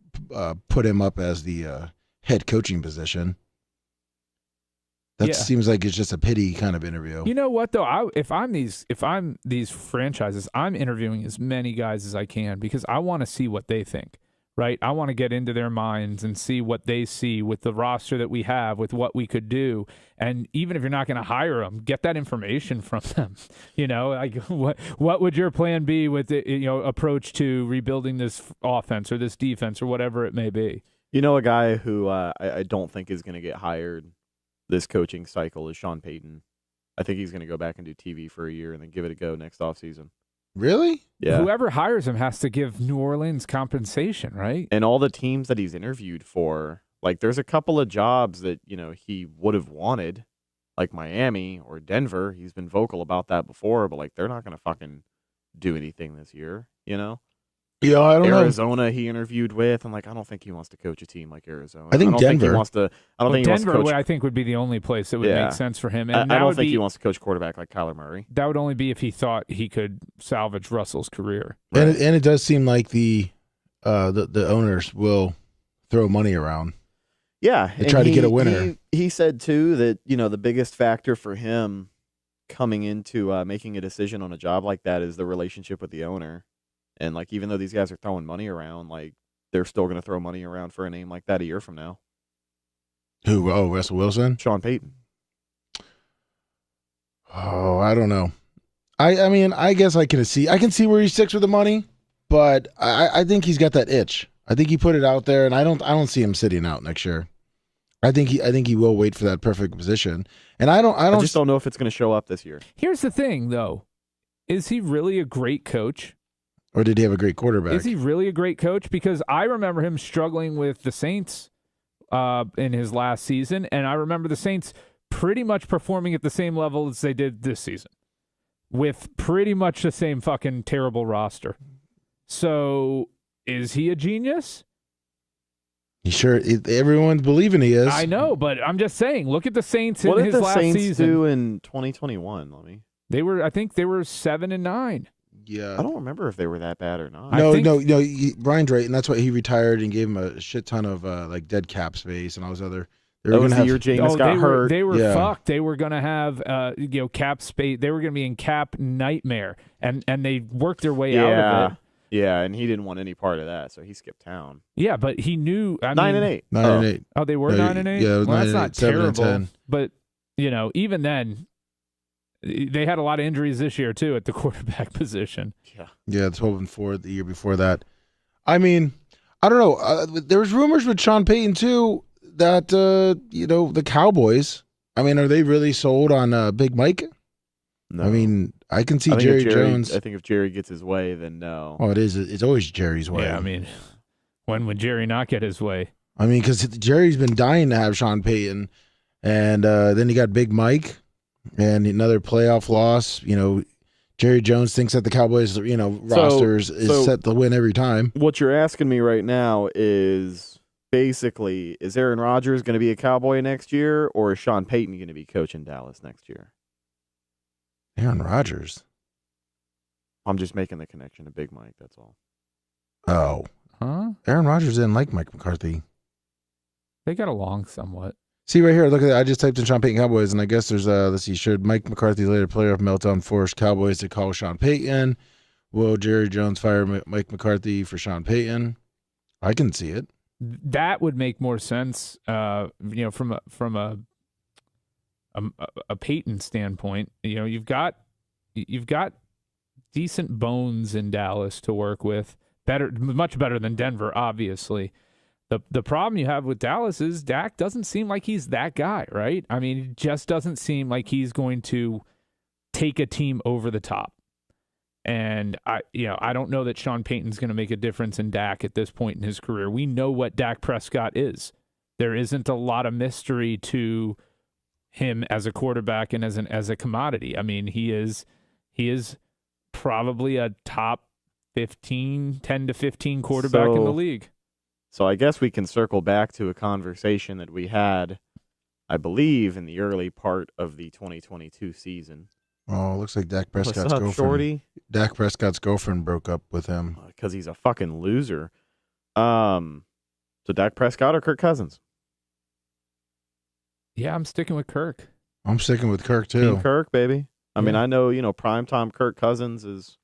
put him up as the head coaching position. That seems like it's just a pity kind of interview. You know what though? If I'm these franchises, I'm interviewing as many guys as I can because I want to see what they think. Right? I want to get into their minds and see what they see with the roster that we have, with what we could do. And even if you're not going to hire them, get that information from them. Like what would your plan be with the approach to rebuilding this offense or this defense or whatever it may be? A guy who I don't think is going to get hired this coaching cycle is Sean Payton. I think he's going to go back and do TV for a year and then give it a go next offseason. Really? Yeah. Whoever hires him has to give New Orleans compensation, right? And all the teams that he's interviewed for, like there's a couple of jobs that, he would have wanted, like Miami or Denver. He's been vocal about that before, but like they're not going to fucking do anything this year, Yeah, I don't know. Arizona he interviewed with, and like I don't think he wants to coach a team like Arizona. I think don't Denver. Think he wants to. I don't think Denver, he wants to coach. I think would be the only place that would make sense for him. And I don't think he wants to coach quarterback like Kyler Murray. That would only be if he thought he could salvage Russell's career. Right. And it does seem like the owners will throw money around. Yeah, they try to get a winner. He said too that the biggest factor for him coming into making a decision on a job like that is the relationship with the owner. And like, even though these guys are throwing money around, like they're still going to throw money around for a name like that a year from now. Who? Oh, Russell Wilson, Sean Payton. Oh, I don't know. I mean, I guess I can see where he sticks with the money, but I think he's got that itch. I think he put it out there, and I don't see him sitting out next year. I think he will wait for that perfect position, and I just don't know if it's going to show up this year. Here's the thing, though: is he really a great coach? Or did he have a great quarterback? Is he really a great coach? Because I remember him struggling with the Saints in his last season, and I remember the Saints pretty much performing at the same level as they did this season. with pretty much the same fucking terrible roster. So is he a genius? Everyone's believing he is. I know, but I'm just saying, look at the Saints What in did his the last Saints season. do in 2021? Let me. I think they were 7-9. Yeah. I don't remember if they were that bad or not. No. Brian's right, and that's why he retired and gave him a shit ton of like dead cap space and all those other. That was the year Jameis got hurt. They were fucked. They were going to have cap space. They were going to be in cap nightmare, and they worked their way out of it. Yeah, and he didn't want any part of that, so he skipped town. Yeah, but he knew. 9-8. 9-8. Oh, they were 9-8. Yeah, it was well, 9-8, that's not 7-10. terrible. But even then, they had a lot of injuries this year too at the quarterback position. Yeah, it's hoping for the year before that. I mean, I don't know. There was rumors with Sean Payton too that the Cowboys. I mean, are they really sold on Big Mike? No. I mean, I can see Jerry Jones. I think if Jerry gets his way, then no. Oh, it is. It's always Jerry's way. Yeah, I mean, when would Jerry not get his way? I mean, because Jerry's been dying to have Sean Payton, and then you got Big Mike, and another playoff loss. Jerry Jones thinks that the Cowboys, roster is set to win every time. What you're asking me right now is basically, is Aaron Rodgers going to be a Cowboy next year, or is Sean Payton going to be coaching Dallas next year? Aaron Rodgers. I'm just making the connection to Big Mike, that's all. Oh. Huh? Aaron Rodgers didn't like Mike McCarthy. They got along somewhat. See right here, look at that. I just typed in Sean Payton Cowboys, and I guess there's, let's see, should Mike McCarthy later playoff meltdown force Cowboys to call Sean Payton? Will Jerry Jones fire Mike McCarthy for Sean Payton? I can see it. That would make more sense, from a Payton standpoint. You've got decent bones in Dallas to work with. Much better than Denver, obviously. The problem you have with Dallas is Dak doesn't seem like he's that guy, right? I mean, it just doesn't seem like he's going to take a team over the top. And I don't know that Sean Payton's going to make a difference in Dak at this point in his career. We know what Dak Prescott is. There isn't a lot of mystery to him as a quarterback and as a commodity. I mean, he is probably a top 10 to 15 quarterback in the league. So I guess we can circle back to a conversation that we had, I believe, in the early part of the 2022 season. Oh, it looks like Dak Prescott's What's up, girlfriend. Shorty? Dak Prescott's girlfriend broke up with him. Because he's a fucking loser. So Dak Prescott or Kirk Cousins? Yeah, I'm sticking with Kirk. I'm sticking with Kirk too. Team Kirk, baby. I mean, I know, primetime Kirk Cousins is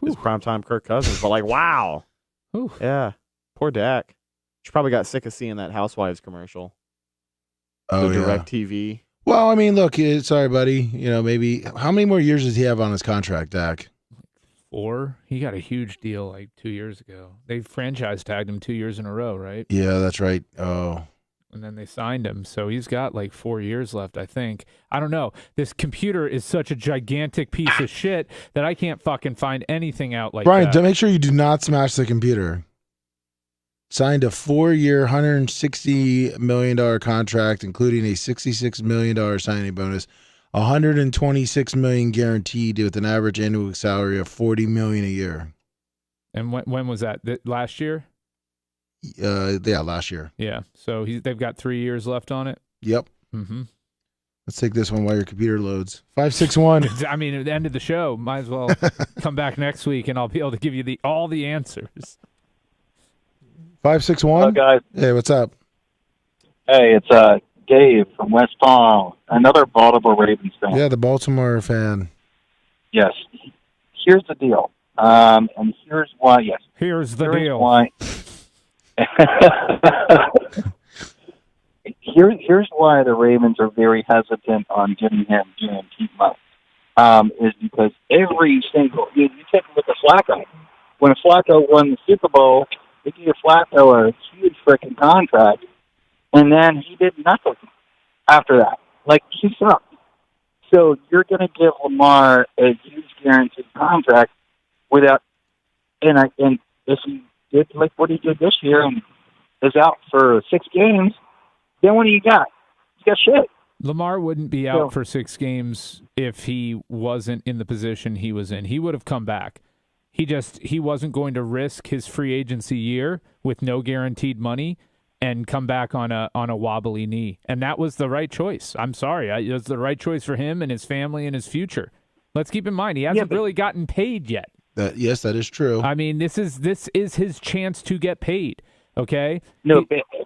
primetime Kirk Cousins, but wow. Whew. Yeah. Poor Dak. She probably got sick of seeing that Housewives commercial. Oh, the yeah. Direct TV. Well, I mean, look, sorry, buddy. Maybe how many more years does he have on his contract, Dak? 4. He got a huge deal 2 years ago. They franchise tagged him 2 years in a row, right? Yeah, that's right. Oh. And then they signed him. So he's got 4 years left, I think. I don't know. This computer is such a gigantic piece of shit that I can't fucking find anything out like Brian, that. make sure you do not smash the computer. Signed a 4-year, $160 million contract, including a $66 million signing bonus, $126 million guaranteed with an average annual salary of $40 million a year. And when was that? Last year? Yeah, last year. Yeah. So they've got 3 years left on it. Yep. Mm-hmm. Let's take this one while your computer loads. 561. I mean, at the end of the show, might as well come back next week, and I'll be able to give you all the answers. 561. Hello, guys. Hey, what's up? Hey, it's Dave from West Palm, another Baltimore Ravens fan. Yeah, the Baltimore fan. Yes. Here's the deal. And here's why. Yes. Here's the Here's deal. Why. Here's why the Ravens are very hesitant on giving him guaranteed money. Is because every single you take a look at Flacco. When Flacco won the Super Bowl, they gave Flacco a huge freaking contract, and then he did nothing after that. He sucked. So you're going to give Lamar a huge guaranteed contract without, and if he did what he did this year and is out for 6 games, then what do you got? You got shit. Lamar wouldn't be out for 6 games if he wasn't in the position he was in. He would have come back. He wasn't going to risk his free agency year with no guaranteed money and come back on a wobbly knee. And that was the right choice. I'm sorry. It was the right choice for him and his family and his future. Let's keep in mind, he hasn't really gotten paid yet. Yes, that is true. I mean, this is his chance to get paid. Okay. No,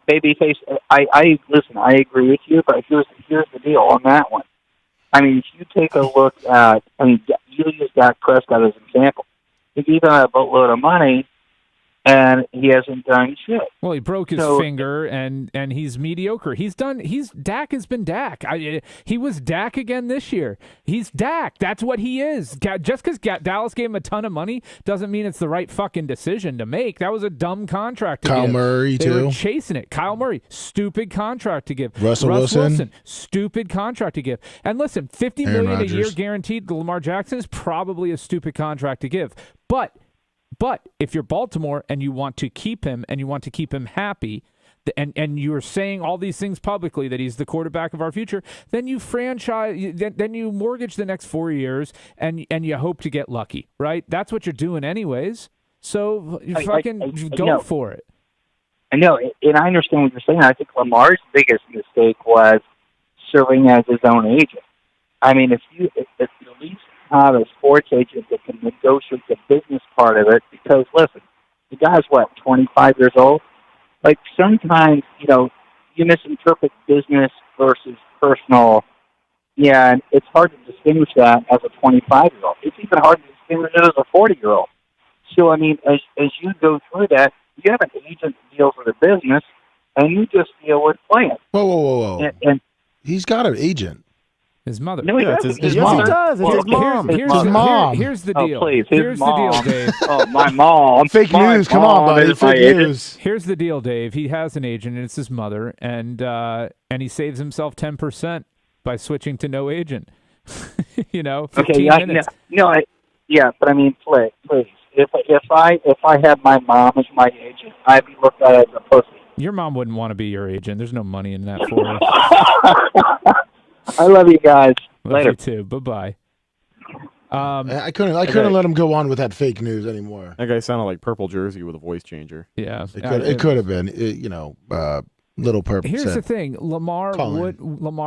babyface. I listen. I agree with you, but here's the deal on that one. I mean, if you take a look at, you use Dak Prescott as an example. He gave him a boatload of money, and he hasn't done shit. Well, he broke his finger, and he's mediocre. Dak has been Dak. He was Dak again this year. He's Dak. That's what he is. Just because Dallas gave him a ton of money doesn't mean it's the right fucking decision to make. That was a dumb contract to give. Kyle Murray, they too. Were chasing it. Kyle Murray, stupid contract to give. Russ Wilson, stupid contract to give. And listen, $50 Aaron million Rodgers. a year guaranteed to Lamar Jackson is probably a stupid contract to give. But if you're Baltimore and you want to keep him and you want to keep him happy, and you're saying all these things publicly that he's the quarterback of our future, then you then you mortgage the next 4 years and you hope to get lucky, right? That's what you're doing anyways. So go for it. I know, and I understand what you're saying. I think Lamar's biggest mistake was serving as his own agent. I mean, if you at least have a sports agent that can negotiate the business part of it, because listen, the guy's 25 years old. Like sometimes, you misinterpret business versus personal. Yeah, and it's hard to distinguish that as a 25-year-old. It's even hard to distinguish it as a 40-year-old. So I mean, as you go through that, you have an agent that deals with a business, and you just deal with playing. Whoa. And he's got an agent. His mother. No, he doesn't. His mom. He does. It's his mom. His mom. Here's the deal. Oh, please. Here's the deal, mom. Dave. Oh, my mom. Fake My news. Come on, mom buddy. is my Fake agent. news. Here's the deal, Dave. He has an agent, and it's his mother, and he saves himself 10% by switching to no agent. 15 minutes. But I mean, please. If I had my mom as my agent, I'd be looked at as a pussy. Your mom wouldn't want to be your agent. There's no money in that for her. I love you guys. Love Later. you too. Bye-bye. I couldn't let him go on with that fake news anymore. That guy sounded like Purple Jersey with a voice changer. Yeah. It could have been, Little Purple. Here's the thing. Lamar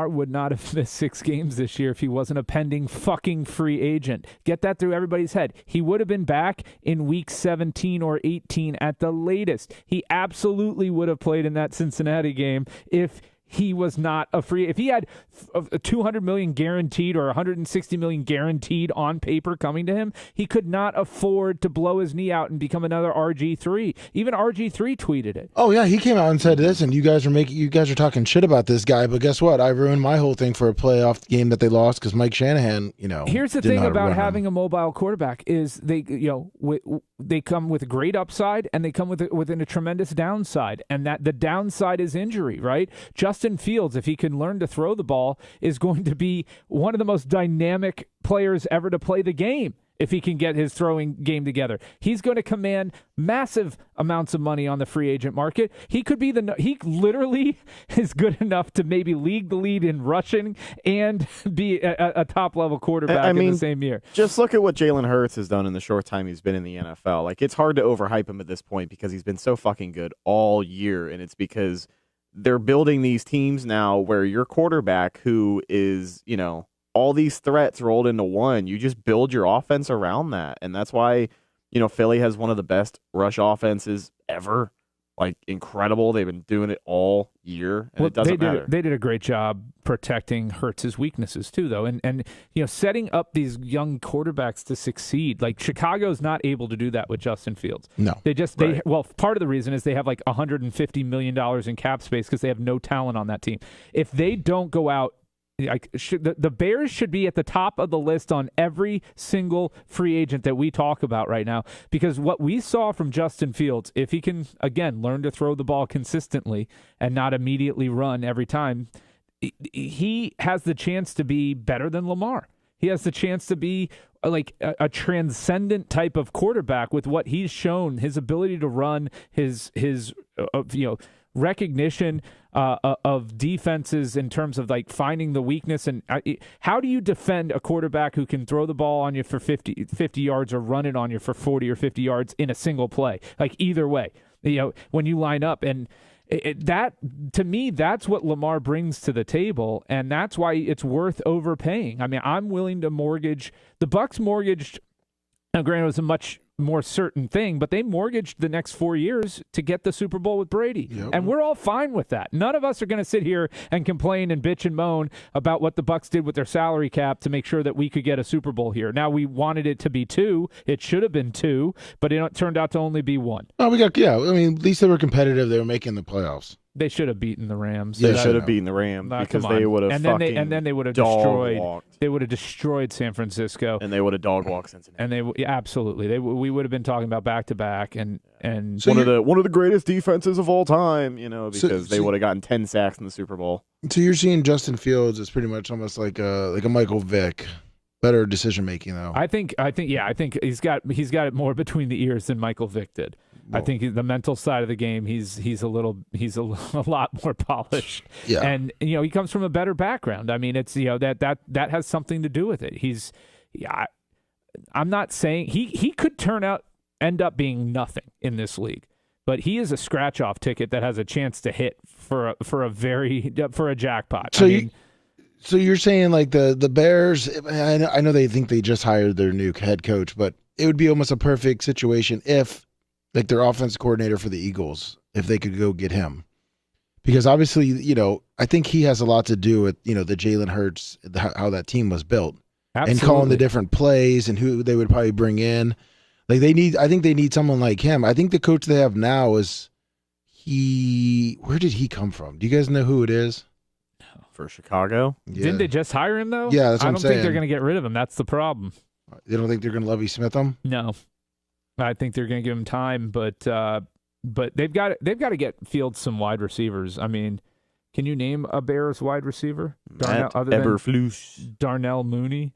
would not have missed 6 games this year if he wasn't a pending fucking free agent. Get that through everybody's head. He would have been back in week 17 or 18 at the latest. He absolutely would have played in that Cincinnati game if he was not a free. If he had a $200 million guaranteed or $160 million guaranteed on paper coming to him, he could not afford to blow his knee out and become another RG3. Even RG3 tweeted it. Oh yeah, he came out and said, "Listen, you guys are talking shit about this guy, but guess what? I ruined my whole thing for a playoff game that they lost because Mike Shanahan, Here's the thing about having a mobile quarterback is they come with a great upside and they come within a tremendous downside, and that the downside is injury, right? Justin Fields, if he can learn to throw the ball, is going to be one of the most dynamic players ever to play the game. If he can get his throwing game together, he's going to command massive amounts of money on the free agent market. He literally is good enough to maybe lead the lead in rushing and be a top level quarterback in the same year. Just look at what Jalen Hurts has done in the short time he's been in the NFL. Like, it's hard to overhype him at this point because he's been so fucking good all year, and it's because they're building these teams now where your quarterback, who is, all these threats rolled into one, you just build your offense around that. And that's why, Philly has one of the best rush offenses ever. Like, incredible. They've been doing it all year, and it doesn't matter. They did a great job protecting Hurts' weaknesses, too, though. And setting up these young quarterbacks to succeed. Like, Chicago's not able to do that with Justin Fields. No. Part of the reason is they have like $150 million in cap space because they have no talent on that team. If they don't go out, the Bears should be at the top of the list on every single free agent that we talk about right now, because what we saw from Justin Fields, if he can, again, learn to throw the ball consistently and not immediately run every time, he has the chance to be better than Lamar. He has the chance to be like a transcendent type of quarterback with what he's shown, his ability to run, his recognition of defenses in terms of like finding the weakness. And how do you defend a quarterback who can throw the ball on you for 50 yards or run it on you for 40 or 50 yards in a single play? Like either way, when you line up. And that, to me, that's what Lamar brings to the table, and that's why it's worth overpaying. I mean, I'm willing to mortgage. The Bucs mortgaged. Now, granted, it was a much more certain thing, but they mortgaged the next 4 years to get the Super Bowl with Brady. Yep. And we're all fine with that. None of us are going to sit here and complain and bitch and moan about what the Bucs did with their salary cap to make sure that we could get a Super Bowl here. Now, we wanted it to be 2. It should have been 2, but it turned out to only be 1. Oh, I mean, at least they were competitive. They were making the playoffs. They should have beaten the Rams. They should have beaten the Rams because they would have and then they would have destroyed. They would have destroyed San Francisco, and they would have dog walked Cincinnati. And absolutely we would have been talking about back to back and so one of the greatest defenses of all time, because they would have gotten 10 sacks in the Super Bowl. So you're seeing Justin Fields is pretty much almost like a Michael Vick. Better decision making though. I think he's got it more between the ears than Michael Vick did. Well, I think the mental side of the game, he's a lot more polished. Yeah. And he comes from a better background. I mean, it's that has something to do with it. I'm not saying he could end up being nothing in this league, but he is a scratch off ticket that has a chance to hit for a jackpot. So you're saying like the Bears, I know they think they just hired their new head coach, but it would be almost a perfect situation if like their offensive coordinator for the Eagles, if they could go get him. Because obviously, I think he has a lot to do with, the Jalen Hurts, how that team was built. Absolutely. And calling the different plays and who they would probably bring in. Like I think they need someone like him. I think the coach they have now where did he come from? Do you guys know who it is? For Chicago? Yeah. Didn't they just hire him though? Yeah, that's what I'm saying. I don't think they're going to get rid of him. That's the problem. You don't think they're going to Lovie Smith him? No. I think they're going to give him time, but they've got to get Fields some wide receivers. I mean, can you name a Bears wide receiver? Darnell Mooney?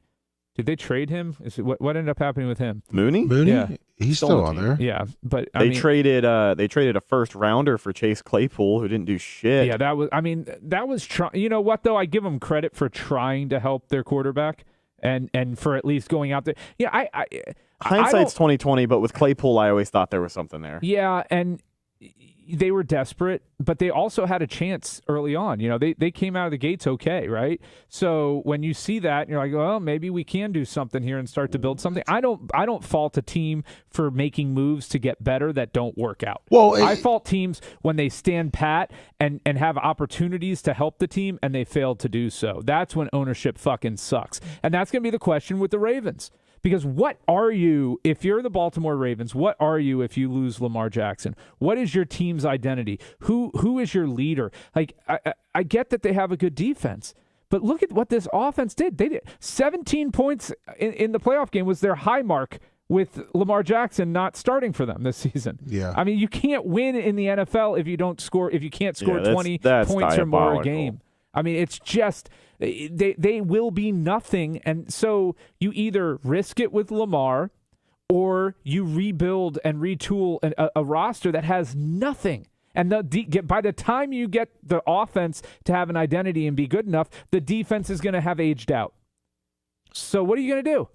Did they trade him? What ended up happening with him? Mooney? Yeah. He's still on there. Yeah, but they traded a first rounder for Chase Claypool, who didn't do shit. Yeah, that was you know what though? I give them credit for trying to help their quarterback and for at least going out there. Yeah, hindsight's 20/20, but with Claypool, I always thought there was something there. Yeah, and they were desperate, but they also had a chance early on. They came out of the gates okay, right? So when you see that, you're like, well, maybe we can do something here and start to build something. I don't fault a team for making moves to get better that don't work out. Well, I fault teams when they stand pat and have opportunities to help the team and they fail to do so. That's when ownership fucking sucks. And that's going to be the question with the Ravens. Because what are you, if you're the Baltimore Ravens, what are you if you lose Lamar Jackson? What is your team's identity? Who is your leader? Like, I get that they have a good defense, but look at what this offense did. They did 17 points in the playoff game was their high mark with Lamar Jackson not starting for them this season. Yeah. I mean, you can't win in the NFL if you can't score 20 points or more a game. I mean, it's just they will be nothing, and so you either risk it with Lamar or you rebuild and retool a roster that has nothing. And by the time you get the offense to have an identity and be good enough, the defense is going to have aged out. So what are you going to do?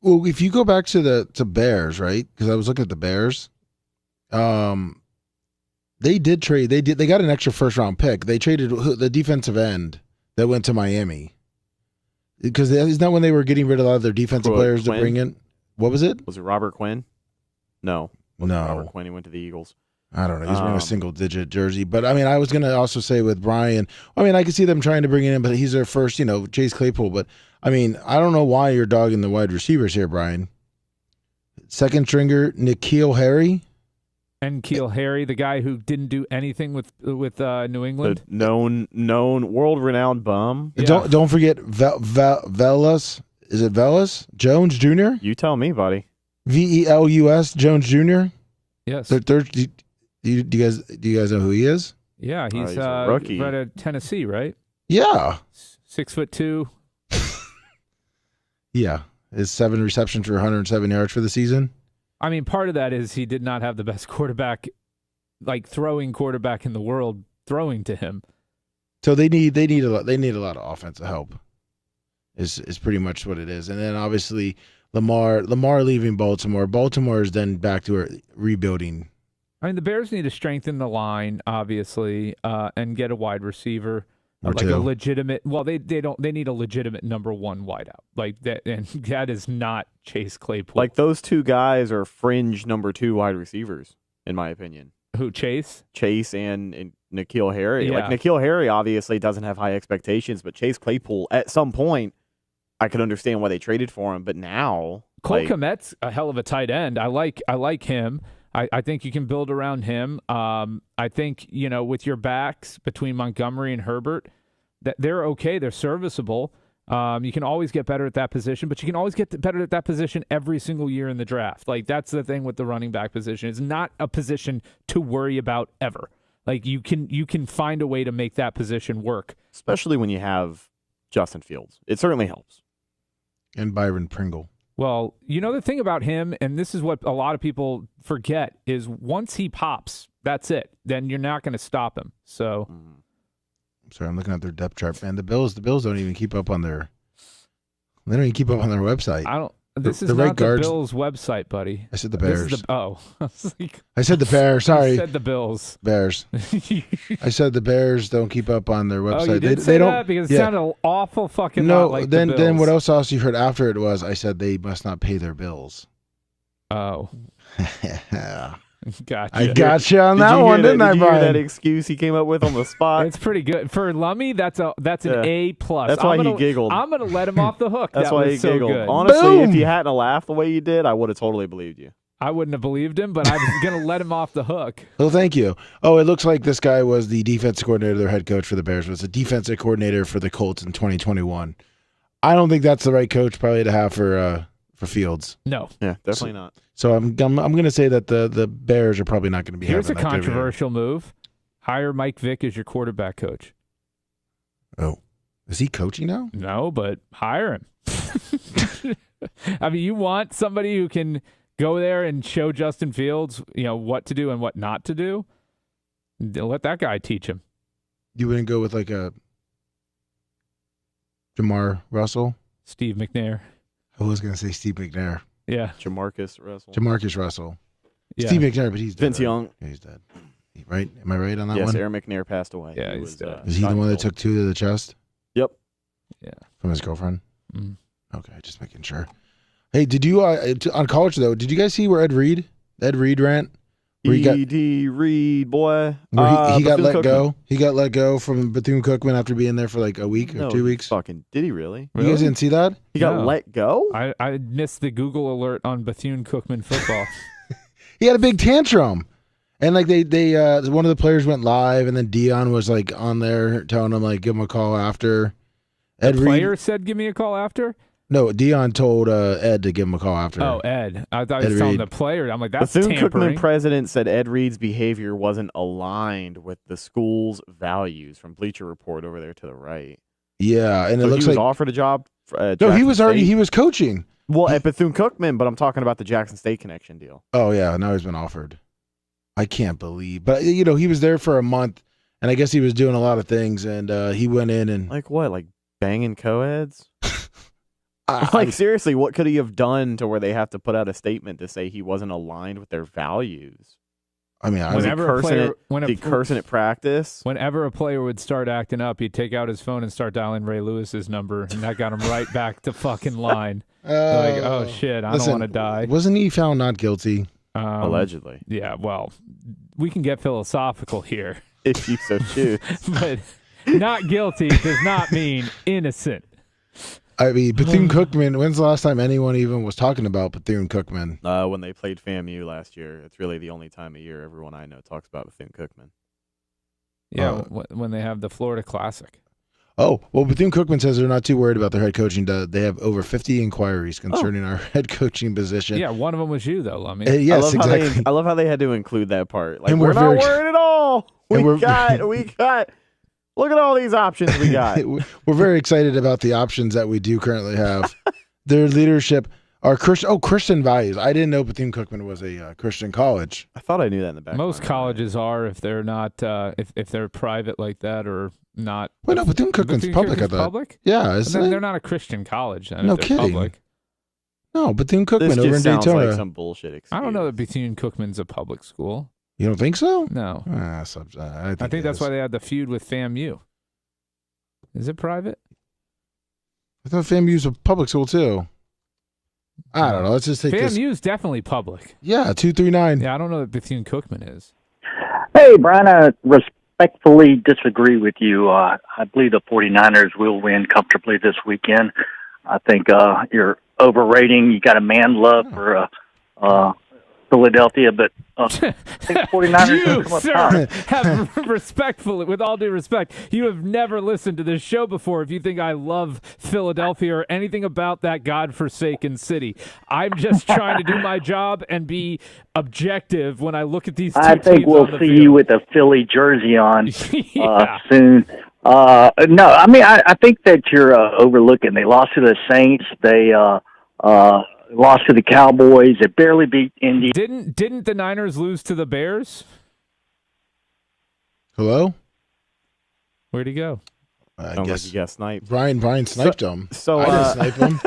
Well, if you go back to Bears, right? Because I was looking at the Bears. They did trade. They got an extra first round pick. They traded the defensive end that went to Miami. Because isn't that when they were getting rid of a lot of their defensive players to bring in? What was it? Was it Robert Quinn? No. Robert Quinn. He went to the Eagles. I don't know. He's wearing a single-digit jersey. But, I mean, I was going to also say with Brian, I mean, I could see them trying to bring in, but he's their first, Chase Claypool. But, I mean, I don't know why you're dogging the wide receivers here, Brian. Second stringer, N'Keal Harry. And N'Keal Harry, the guy who didn't do anything with New England. The known world-renowned bum. Yeah. Don't forget Velus. Is it Velus? Jones Jr.? You tell me, buddy. Velus Jones Jr.? Yes. Do you guys know who he is? Yeah, he's a rookie. Right at Tennessee, right? Yeah. 6'2". Yeah. His 7 receptions for 107 yards for the season. I mean, part of that is he did not have the best quarterback like throwing quarterback in the world throwing to him. So they need a lot of offensive help. Is pretty much what it is. And then obviously Lamar leaving Baltimore. Baltimore is then back to rebuilding. I mean, the Bears need to strengthen the line, obviously, and get a wide receiver. Or like two. a legitimate. Well, they need a legitimate number one wideout like that, and that is not Chase Claypool. Like those two guys are fringe number 2 wide receivers, in my opinion. Who, Chase? Chase and N'Keal Harry. Yeah. Like N'Keal Harry obviously doesn't have high expectations, but Chase Claypool at some point, I could understand why they traded for him. But now, Cole like, Kmet's a hell of a tight end. I like him. I think you can build around him. I think, with your backs between Montgomery and Herbert, that they're okay. They're serviceable. You can always get better at that position, but you can always get better at that position every single year in the draft. Like, that's the thing with the running back position. It's not a position to worry about ever. Like, you can find a way to make that position work. especially when you have Justin Fields. It certainly helps. And Byron Pringle. Well, the thing about him, and this is what a lot of people forget, is once he pops, that's it. Then you're not going to stop him. So, Sorry, I'm looking at their depth chart, man. The Bills don't even keep up on their. They don't even keep up on their website. I don't. This is the not right the guards- Bills' website, buddy. I said the This Bears. is I was like, I said the Bears. you Sorry, said the Bills. Bears. I said the Bears don't keep up on their website. Oh, you did they say don't. that because it yeah. sounded awful fucking No, lot like then the Bills. then what else you heard after it was I said they must not pay their bills. Oh, gotcha. I got you on Did that you one, hear didn't I, Did you hear that Brian? excuse he came up with on the spot? It's pretty good for Lummy. That's an Yeah. A plus. That's why he giggled. I'm gonna let him off the hook. That's that why was he so giggled. good. Honestly, Boom. if you hadn't laughed the way you did, I would have totally believed you. I wouldn't have believed him, but I was gonna let him off the hook. Well, thank you. Oh, it looks like this guy was the defensive coordinator, their head coach for the Bears, was the defensive coordinator for the Colts in 2021. I don't think that's the right coach probably to have for Fields. No. Yeah, definitely not. So I'm going to say that the Bears are probably not going to be Here's a having that good of a year. controversial move. Hire Mike Vick as your quarterback coach. Oh, is he coaching now? No, but hire him. I mean, you want somebody who can go there and show Justin Fields, what to do and what not to do. Let that guy teach him. You wouldn't go with like a Jamar Russell? Steve McNair. I was going to say Steve McNair. Yeah. Jamarcus Russell. Jamarcus Russell. Yeah. Steve McNair, but he's dead. Vince right? Young. Yeah, he's dead. Right? Am I right on that Yes, one? Aaron McNair passed away. Yeah, He he's was, dead. Is he the one that shot took 2 to the chest Yep. Yeah. from his girlfriend? Mm. Okay, just making sure. Hey, did you on college though? Did you guys see where Ed Reed rant? Where he got, E.D. Reed, boy. where he got let Bethune-Cookman. go. He got let go from Bethune-Cookman after being there for like a week or No, 2 weeks. Fucking did he really? You guys didn't see that? He got No. let go? I missed the Google alert on Bethune-Cookman football. He had a big tantrum, and like they one of the players went live, and then Dion was like on there telling him like give him a call after. Ed Reed, Player said, "Give me a call after." no, Dion told Ed to give him a call after. Oh, Ed. I thought he Ed was telling Reed. the player. I'm like, that's Bethune-Cookman tampering. president said Ed Reed's behavior wasn't aligned with the school's values from Bleacher Report over there to the right. Yeah, and So it looks he was like offered a job. no, he Jackson was already State? he was coaching. Well, at Bethune-Cookman, but I'm talking about the Jackson State connection deal. Oh yeah, now he's been offered. I can't believe, but he was there for a month, and I guess he was doing a lot of things, and he went in and Like what? Like banging co-eds? I- Like seriously, what could he have done to where they have to put out a statement to say he wasn't aligned with their values? I mean, I Was he Whenever a cursing player, it? when He cursing at practice? whenever a player would start acting up, he'd take out his phone and start dialing Ray Lewis's number, and that got him right back to fucking line. Like, oh shit, I listen, don't want to die. Wasn't he found not guilty? Allegedly, Yeah, well, we can get philosophical here, if you so choose. but not guilty does not mean innocent. I mean, Bethune-Cookman, when's the last time anyone even was talking about Bethune-Cookman? When they played FAMU last year, it's really the only time of year everyone I know talks about Bethune-Cookman. Yeah, when they have the Florida Classic. Oh, well, Bethune-Cookman says they're not too worried about their head coaching. They have over 50 inquiries concerning our head coaching position. Yeah, one of them was you, though, Lummy. Yes, exactly. I love how they had to include that part. Like, And we're we're not very- worried at all. And We we're- got. Look at all these options we got. We're very excited about the options that we do currently have. Their leadership, Our Christian values. I didn't know Bethune-Cookman was a Christian college. I thought I knew that in the back. Most colleges are if they're not if they're private like that or not. Wait, no, Bethune-Cookman's public. I thought. Public? Yeah, isn't Then it? they're not a Christian college. Then, No if they're kidding. Public. No, Bethune-Cookman This over in just sounds Daytona. like some bullshit excuse. I don't know that Bethune-Cookman's a public school. You don't think so? No. I I think that's why they had the feud with FAMU. Is it private? I thought FAMU's a public school too. I don't know. Let's just take this. FAMU's definitely public. Yeah, 239. Yeah, I don't know that Bethune-Cookman is. Hey, Brian, I respectfully disagree with you. I believe the 49ers will win comfortably this weekend. I think you're overrating. You got a man love for Philadelphia, but I think the 49ers You, will come up sir, top. have respectfully, with all due respect, you have never listened to this show before if you think I love Philadelphia or anything about that godforsaken city. I'm just trying to do my job and be objective when I look at these two I think teams we'll on the see field. you with a Philly jersey on Yeah. soon. No, I mean, I think that you're overlooking. They lost to the Saints. They lost to the Cowboys. They barely beat Indy. Didn't the Niners lose to the Bears? Hello? Where'd he go? I Sounds guess like you got sniped. Brian sniped him. So I didn't snipe him.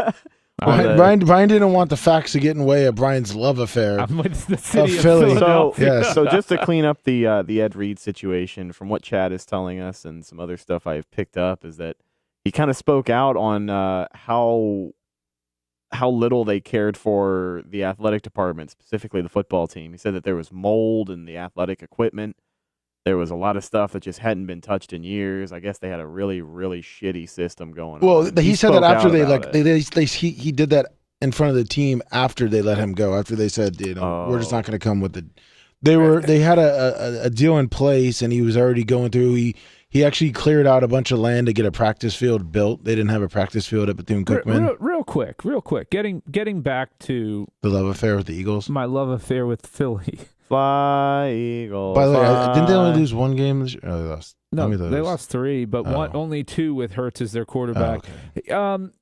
Brian didn't want the facts to get in the way of Brian's love affair. I'm with the city of Philly. So, Philadelphia. so just to clean up the Ed Reed situation, from what Chad is telling us and some other stuff I've picked up, is that he kind of spoke out on how little they cared for the athletic department, specifically the football team. He said that there was mold in the athletic equipment. There was a lot of stuff that just hadn't been touched in years. I guess they had a really, really shitty system going Well, on. he said that spoke after out they about like it. he did that in front of the team after they let him go. After they said, we're just not going to come with the. They had a deal in place, and he was already going through. He actually cleared out a bunch of land to get a practice field built. They didn't have a practice field at Bethune-Cookman. Real quick. Getting back to The love affair with the Eagles. my love affair with Philly. Fly, Eagles. By the way, didn't they only fly. lose one game this year? Oh, they lost. How No, many they lose? lost 3, but only 2 with Hurts as their quarterback. Oh, okay.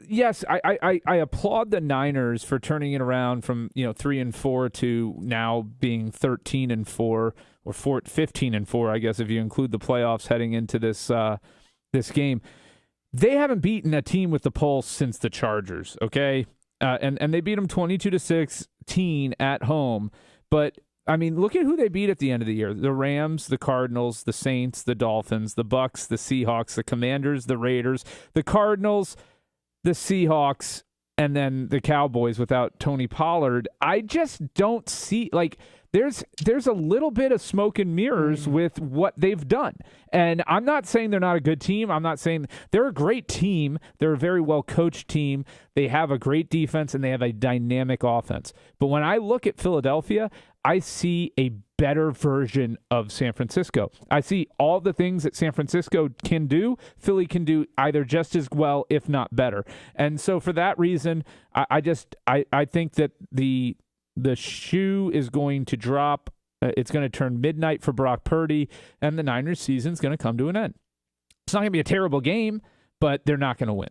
Yes, I applaud the Niners for turning it around from 3-4 to now being 13-4 or 15-4, I guess, if you include the playoffs heading into this game. They haven't beaten a team with the pulse since the Chargers, okay? And they beat them 22-16 at home. But I mean, look at who they beat at the end of the year: the Rams, the Cardinals, the Saints, the Dolphins, the Bucks, the Seahawks, the Commanders, the Raiders, the Cardinals, the Seahawks, and then the Cowboys without Tony Pollard. I just don't see, like, there's a little bit of smoke and mirrors with what they've done. And I'm not saying they're not a good team. I'm not saying they're a great team. They're a very well-coached team. They have a great defense, and they have a dynamic offense. But when I look at Philadelphia, I see a better version of San Francisco. I see all the things that San Francisco can do, Philly can do either just as well, if not better. And so for that reason, I think that the shoe is going to drop. It's going to turn midnight for Brock Purdy, and the Niners season is going to come to an end. It's not going to be a terrible game, but they're not going to win.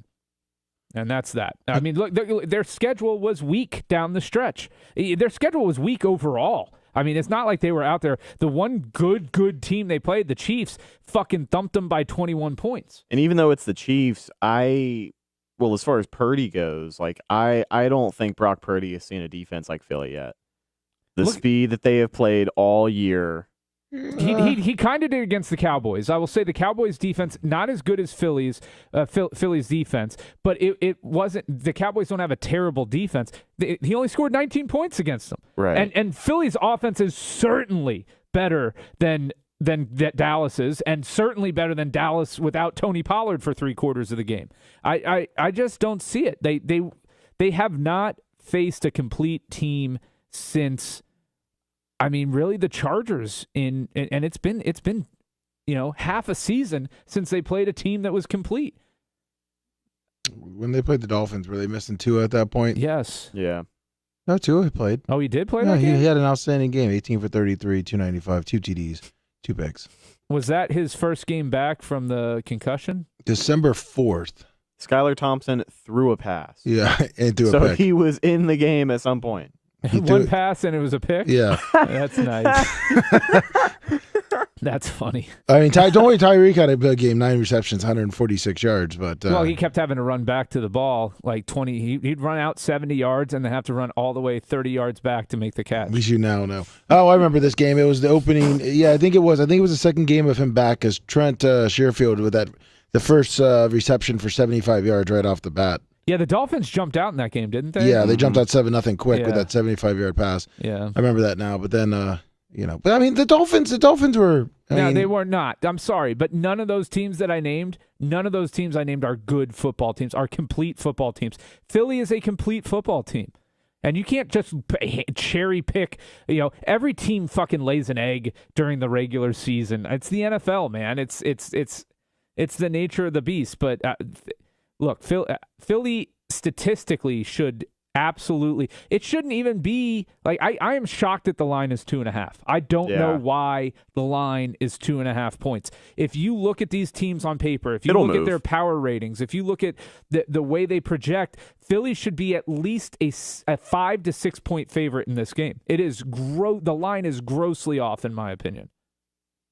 And that's that. I mean, look, their schedule was weak down the stretch. Their schedule was weak overall. I mean, it's not like they were out there. The one good team they played, the Chiefs, fucking thumped them by 21 points. And even though it's the Chiefs, as far as Purdy goes, like I don't think Brock Purdy has seen a defense like Philly yet. The speed that they have played all year. He kind of did against the Cowboys. I will say the Cowboys' defense not as good as Philly's defense, but it wasn't. The Cowboys don't have a terrible defense. He only scored 19 points against them, Right? And Philly's offense is certainly better than Dallas's, and certainly better than Dallas without Tony Pollard for 3/4 of the game. I just don't see it. They have not faced a complete team since. I mean, really, the Chargers and it's been half a season since they played a team that was complete. When they played the Dolphins, were they missing Tua at that point? Yes. Yeah. No, Tua played. Oh, he did play Yeah, that game? he had an outstanding game. 18 for 33, 295, 2 TDs, 2 picks. Was that his first game back from the concussion? December 4th. Skylar Thompson threw a pass. Yeah, and threw a So pick. he was in the game at some point. One pass and it was a pick? Yeah. That's nice. That's funny. I mean, don't worry, Tyreek had a big game, 9 receptions, 146 yards. But Well, he kept having to run back to the ball like 20. He'd run out 70 yards and then have to run all the way 30 yards back to make the catch. at least you now know. Oh, I remember this game. It was the opening. Yeah, I think it was. I think it was the second game of him back as Trent Sherfield with the first reception for 75 yards right off the bat. Yeah, the Dolphins jumped out in that game, didn't they? Yeah, they jumped out 7-0 quick with Yeah. that 75-yard pass. Yeah. I remember that now. But then, but I mean, the Dolphins were. No, they were not. I'm sorry, but none of those teams I named are good football teams, are complete football teams. Philly is a complete football team. And you can't just cherry pick, every team fucking lays an egg during the regular season. It's the NFL, man. It's the nature of the beast, but look, Philly statistically should absolutely. It shouldn't even be like I am shocked that the line is 2.5. I don't know why the line is 2.5 points. If you look at these teams on paper, if you look at their power ratings, if you look at the way they project, Philly should be at least a 5 to 6 point favorite in this game. It is the line is grossly off, in my opinion.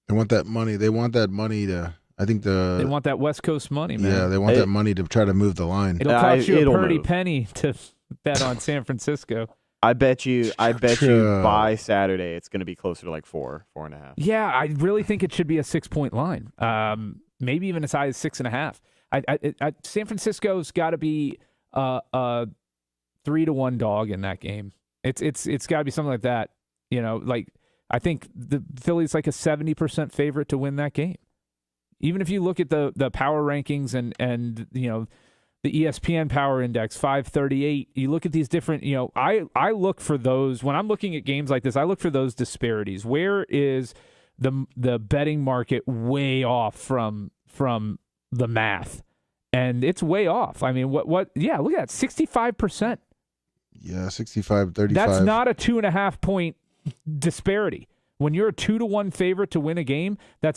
They want that money. They want that money to. I think they want that West Coast money, man. Yeah, they want that money to try to move the line. It'll cost you a pretty penny to bet on San Francisco. I bet you by Saturday it's going to be closer to like 4.5. Yeah, I really think it should be a 6 point line. Maybe even as high as 6.5. San Francisco's got to be a 3-1 dog in that game. It's got to be something like that. Like I think the Philly's like a 70% favorite to win that game. Even if you look at the power rankings and the ESPN Power Index 538, you look at these different, I look for those when I'm looking at games like this. I look for those disparities. Where is the betting market way off from the math? And it's way off. I mean, what? Yeah, look at that, 65%. Yeah, 65-35. That's not a 2.5 point disparity. When you're a 2-1 favorite to win a game, that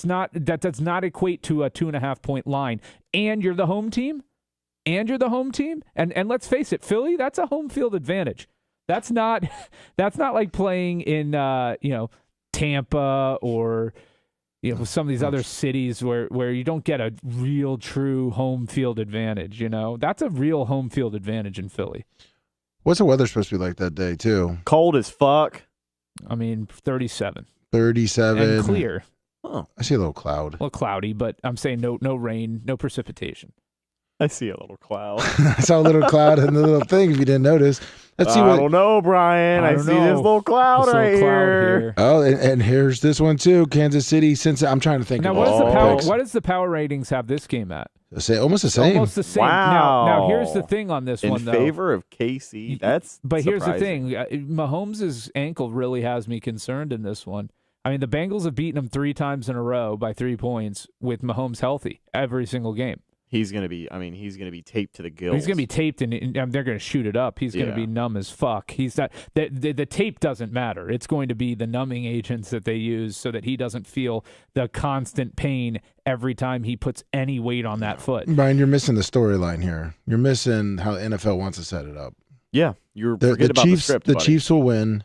does not equate to a 2.5 point line. And you're the home team. And let's face it, Philly, that's a home field advantage. That's not like playing in Tampa or some of these other cities where you don't get a real true home field advantage. That's a real home field advantage in Philly. What's the weather supposed to be like that day too? Cold as fuck. I mean, 37. 37. And clear. Oh, I see a little cloud. A little cloudy, but I'm saying no rain, no precipitation. I see a little cloud. I saw a little cloud in the little thing, if you didn't notice. Let's see I what. don't know, Brian. I see this little cloud This right little cloud here. Oh, and here's this one too. Kansas City. Since I'm trying to think. Now, of what does the power ratings have this game at? Almost the same. Almost the same. Wow. Now here's the thing on this In one, though. favor of KC. That's But here's the surprising. thing. Mahomes' ankle really has me concerned in this one. I mean, the Bengals have beaten him 3 times in a row by 3 points with Mahomes healthy every single game. He's gonna be taped to the gills. He's going to be taped, and they're going to shoot it up. He's going to be numb as fuck. He's not. The tape doesn't matter. It's going to be the numbing agents that they use so that he doesn't feel the constant pain every time he puts any weight on that foot. Brian, you're missing the storyline here. You're missing how the NFL wants to set it up. Yeah, you're The forget about Chiefs. the script. The buddy. Chiefs will win,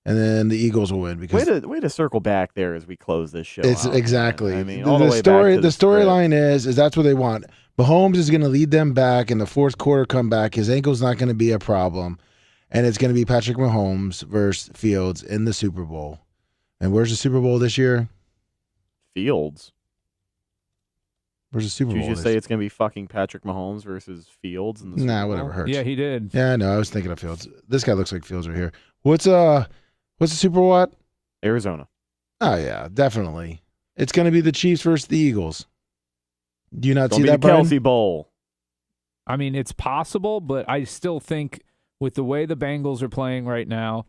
and then the Eagles will win because Way to circle back there as we close this show. it's out, exactly. man. I mean, the all the way story. back to The script. storyline is that's what they want. Mahomes is going to lead them back in the fourth quarter comeback. His ankle's not going to be a problem, and it's going to be Patrick Mahomes versus Fields in the Super Bowl. And where's the Super Bowl this year? Fields. Where's the Super Did Bowl? you just say it's going to be fucking Patrick Mahomes versus Fields in the Super Nah, Bowl? whatever hurts. Yeah, he did. Yeah, I know. I was thinking of Fields. This guy looks like Fields right here. What's the Super Bowl at? Arizona. Oh yeah, definitely. It's going to be the Chiefs versus the Eagles. Do you not Don't see be that, the Brian? Kelsey Bowl. I mean, it's possible, but I still think with the way the Bengals are playing right now,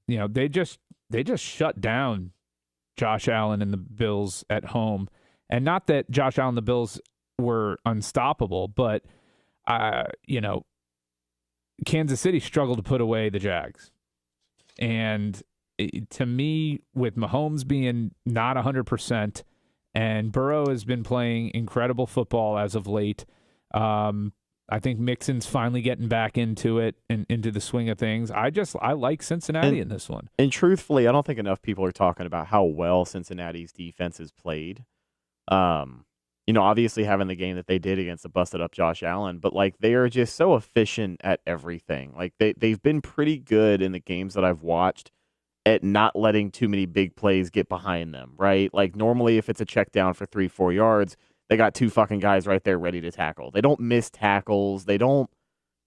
they just shut down Josh Allen and the Bills at home. And not that Josh Allen and the Bills were unstoppable, but Kansas City struggled to put away the Jags. And to me, with Mahomes being not 100%, And Burrow has been playing incredible football as of late. I think Mixon's finally getting back into it and into the swing of things. I like Cincinnati in this one. And truthfully, I don't think enough people are talking about how well Cincinnati's defense has played. Obviously having the game that they did against the busted up Josh Allen, but like they are just so efficient at everything. Like they've been pretty good in the games that I've watched at not letting too many big plays get behind them, right? Like normally if it's a check down for 3-4 yards, they got two fucking guys right there ready to tackle. They don't miss tackles. They don't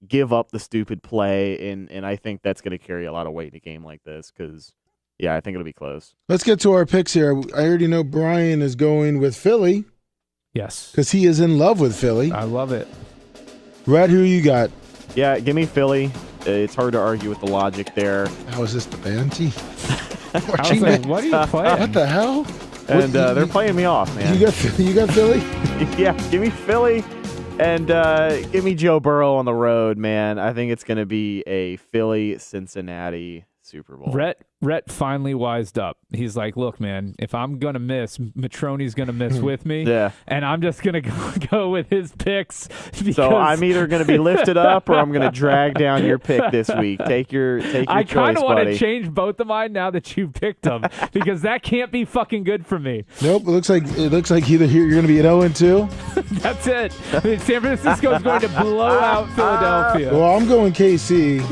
give up the stupid play, and I think that's going to carry a lot of weight in a game like this because, yeah, I think it'll be close. Let's get to our picks here. I already know Brian is going with Philly. Yes. Because he is in love with Philly. I love it. Red, who you got? Yeah, give me Philly. It's hard to argue with the logic there. How is this the band team? I was like, what are you playing? What the hell? And they're playing me off, man. You got Philly? Yeah, give me Philly. And give me Joe Burrow on the road, man. I think it's going to be a Philly-Cincinnati Super Bowl. Rhett finally wised up. He's like, look, man, if I'm going to miss, Matroni's going to miss with me. Yeah. And I'm just going to go with his picks. So I'm either going to be lifted up or I'm going to drag down your pick this week. Take your choice, buddy. I kind of want to change both of mine now that you picked them because that can't be fucking good for me. Nope. It looks like either you're going to be at 0-2. That's it. I mean, San Francisco is going to blow out Philadelphia. Well, I'm going KC.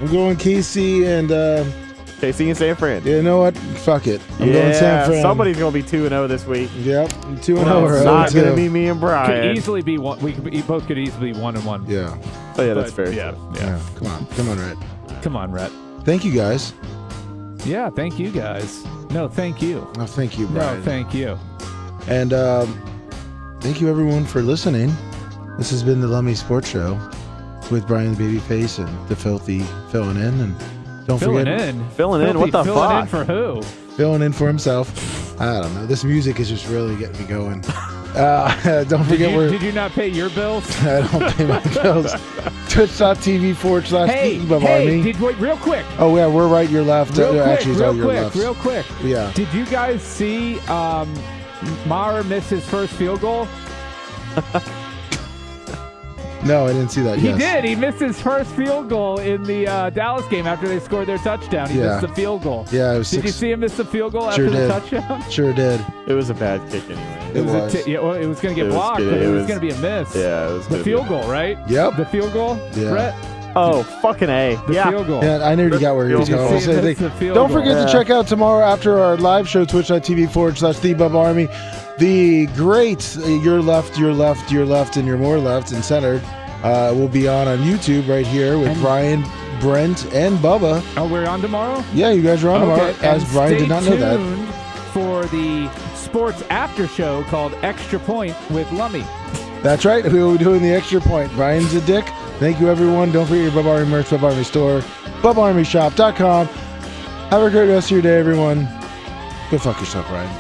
I'm going KC and KC and San Fran. You know what? Fuck it. I'm going San Fran. Somebody's going to be 2-0 this week. Yep. 2-0. It's not going to be me and Brian. Could easily be one. We both could easily be 1-1. Yeah. Oh yeah, that's fair. Yeah. Come on, Rhett. Come on, Rhett. Thank you guys. Yeah, thank you guys. No, thank you. Oh, thank you, Brian. No, thank you. And thank you everyone for listening. This has been the Lummy Sports Show with Brian the Babyface and the Filthy filling in. And don't forget filling in. What the fuck? Filling in for who? Filling in for himself. I don't know. This music is just really getting me going. Don't forget did you not pay your bills? I don't pay my bills. Twitch.tv/Bubba Army. Wait, real quick. Oh yeah, we're right, your left. Real quick. Yeah. Did you guys see Maher miss his first field goal? No, I didn't see that. He did. He missed his first field goal in the Dallas game after they scored their touchdown. He missed the field goal. Yeah, it was Did you see him miss the field goal after the touchdown? Sure did. It was a bad kick anyway. It was. It was going to get blocked, but it was going to be a miss. Yeah, it was the field goal, right? Yep. The field goal, yeah. Brett? Oh, fucking A. The field goal. Yeah, I already got where he was going. Don't forget to check out tomorrow after our live show, twitch.tv/TheBubba Army. The great Your Left, Your Left, Your Left, and Your More Left and Centered will be on YouTube right here with Brian, Brent, and Bubba. Oh, we're on tomorrow? Yeah, you guys are on tomorrow. As Brian did not know that. Stay tuned for the sports after show called Extra Point with Lummy. That's right. We will be doing the Extra Point. Brian's a dick. Thank you, everyone. Don't forget your Bubba Army merch, Bubba Army store, BubbaArmyShop.com. Have a great rest of your day, everyone. Go fuck yourself, Brian.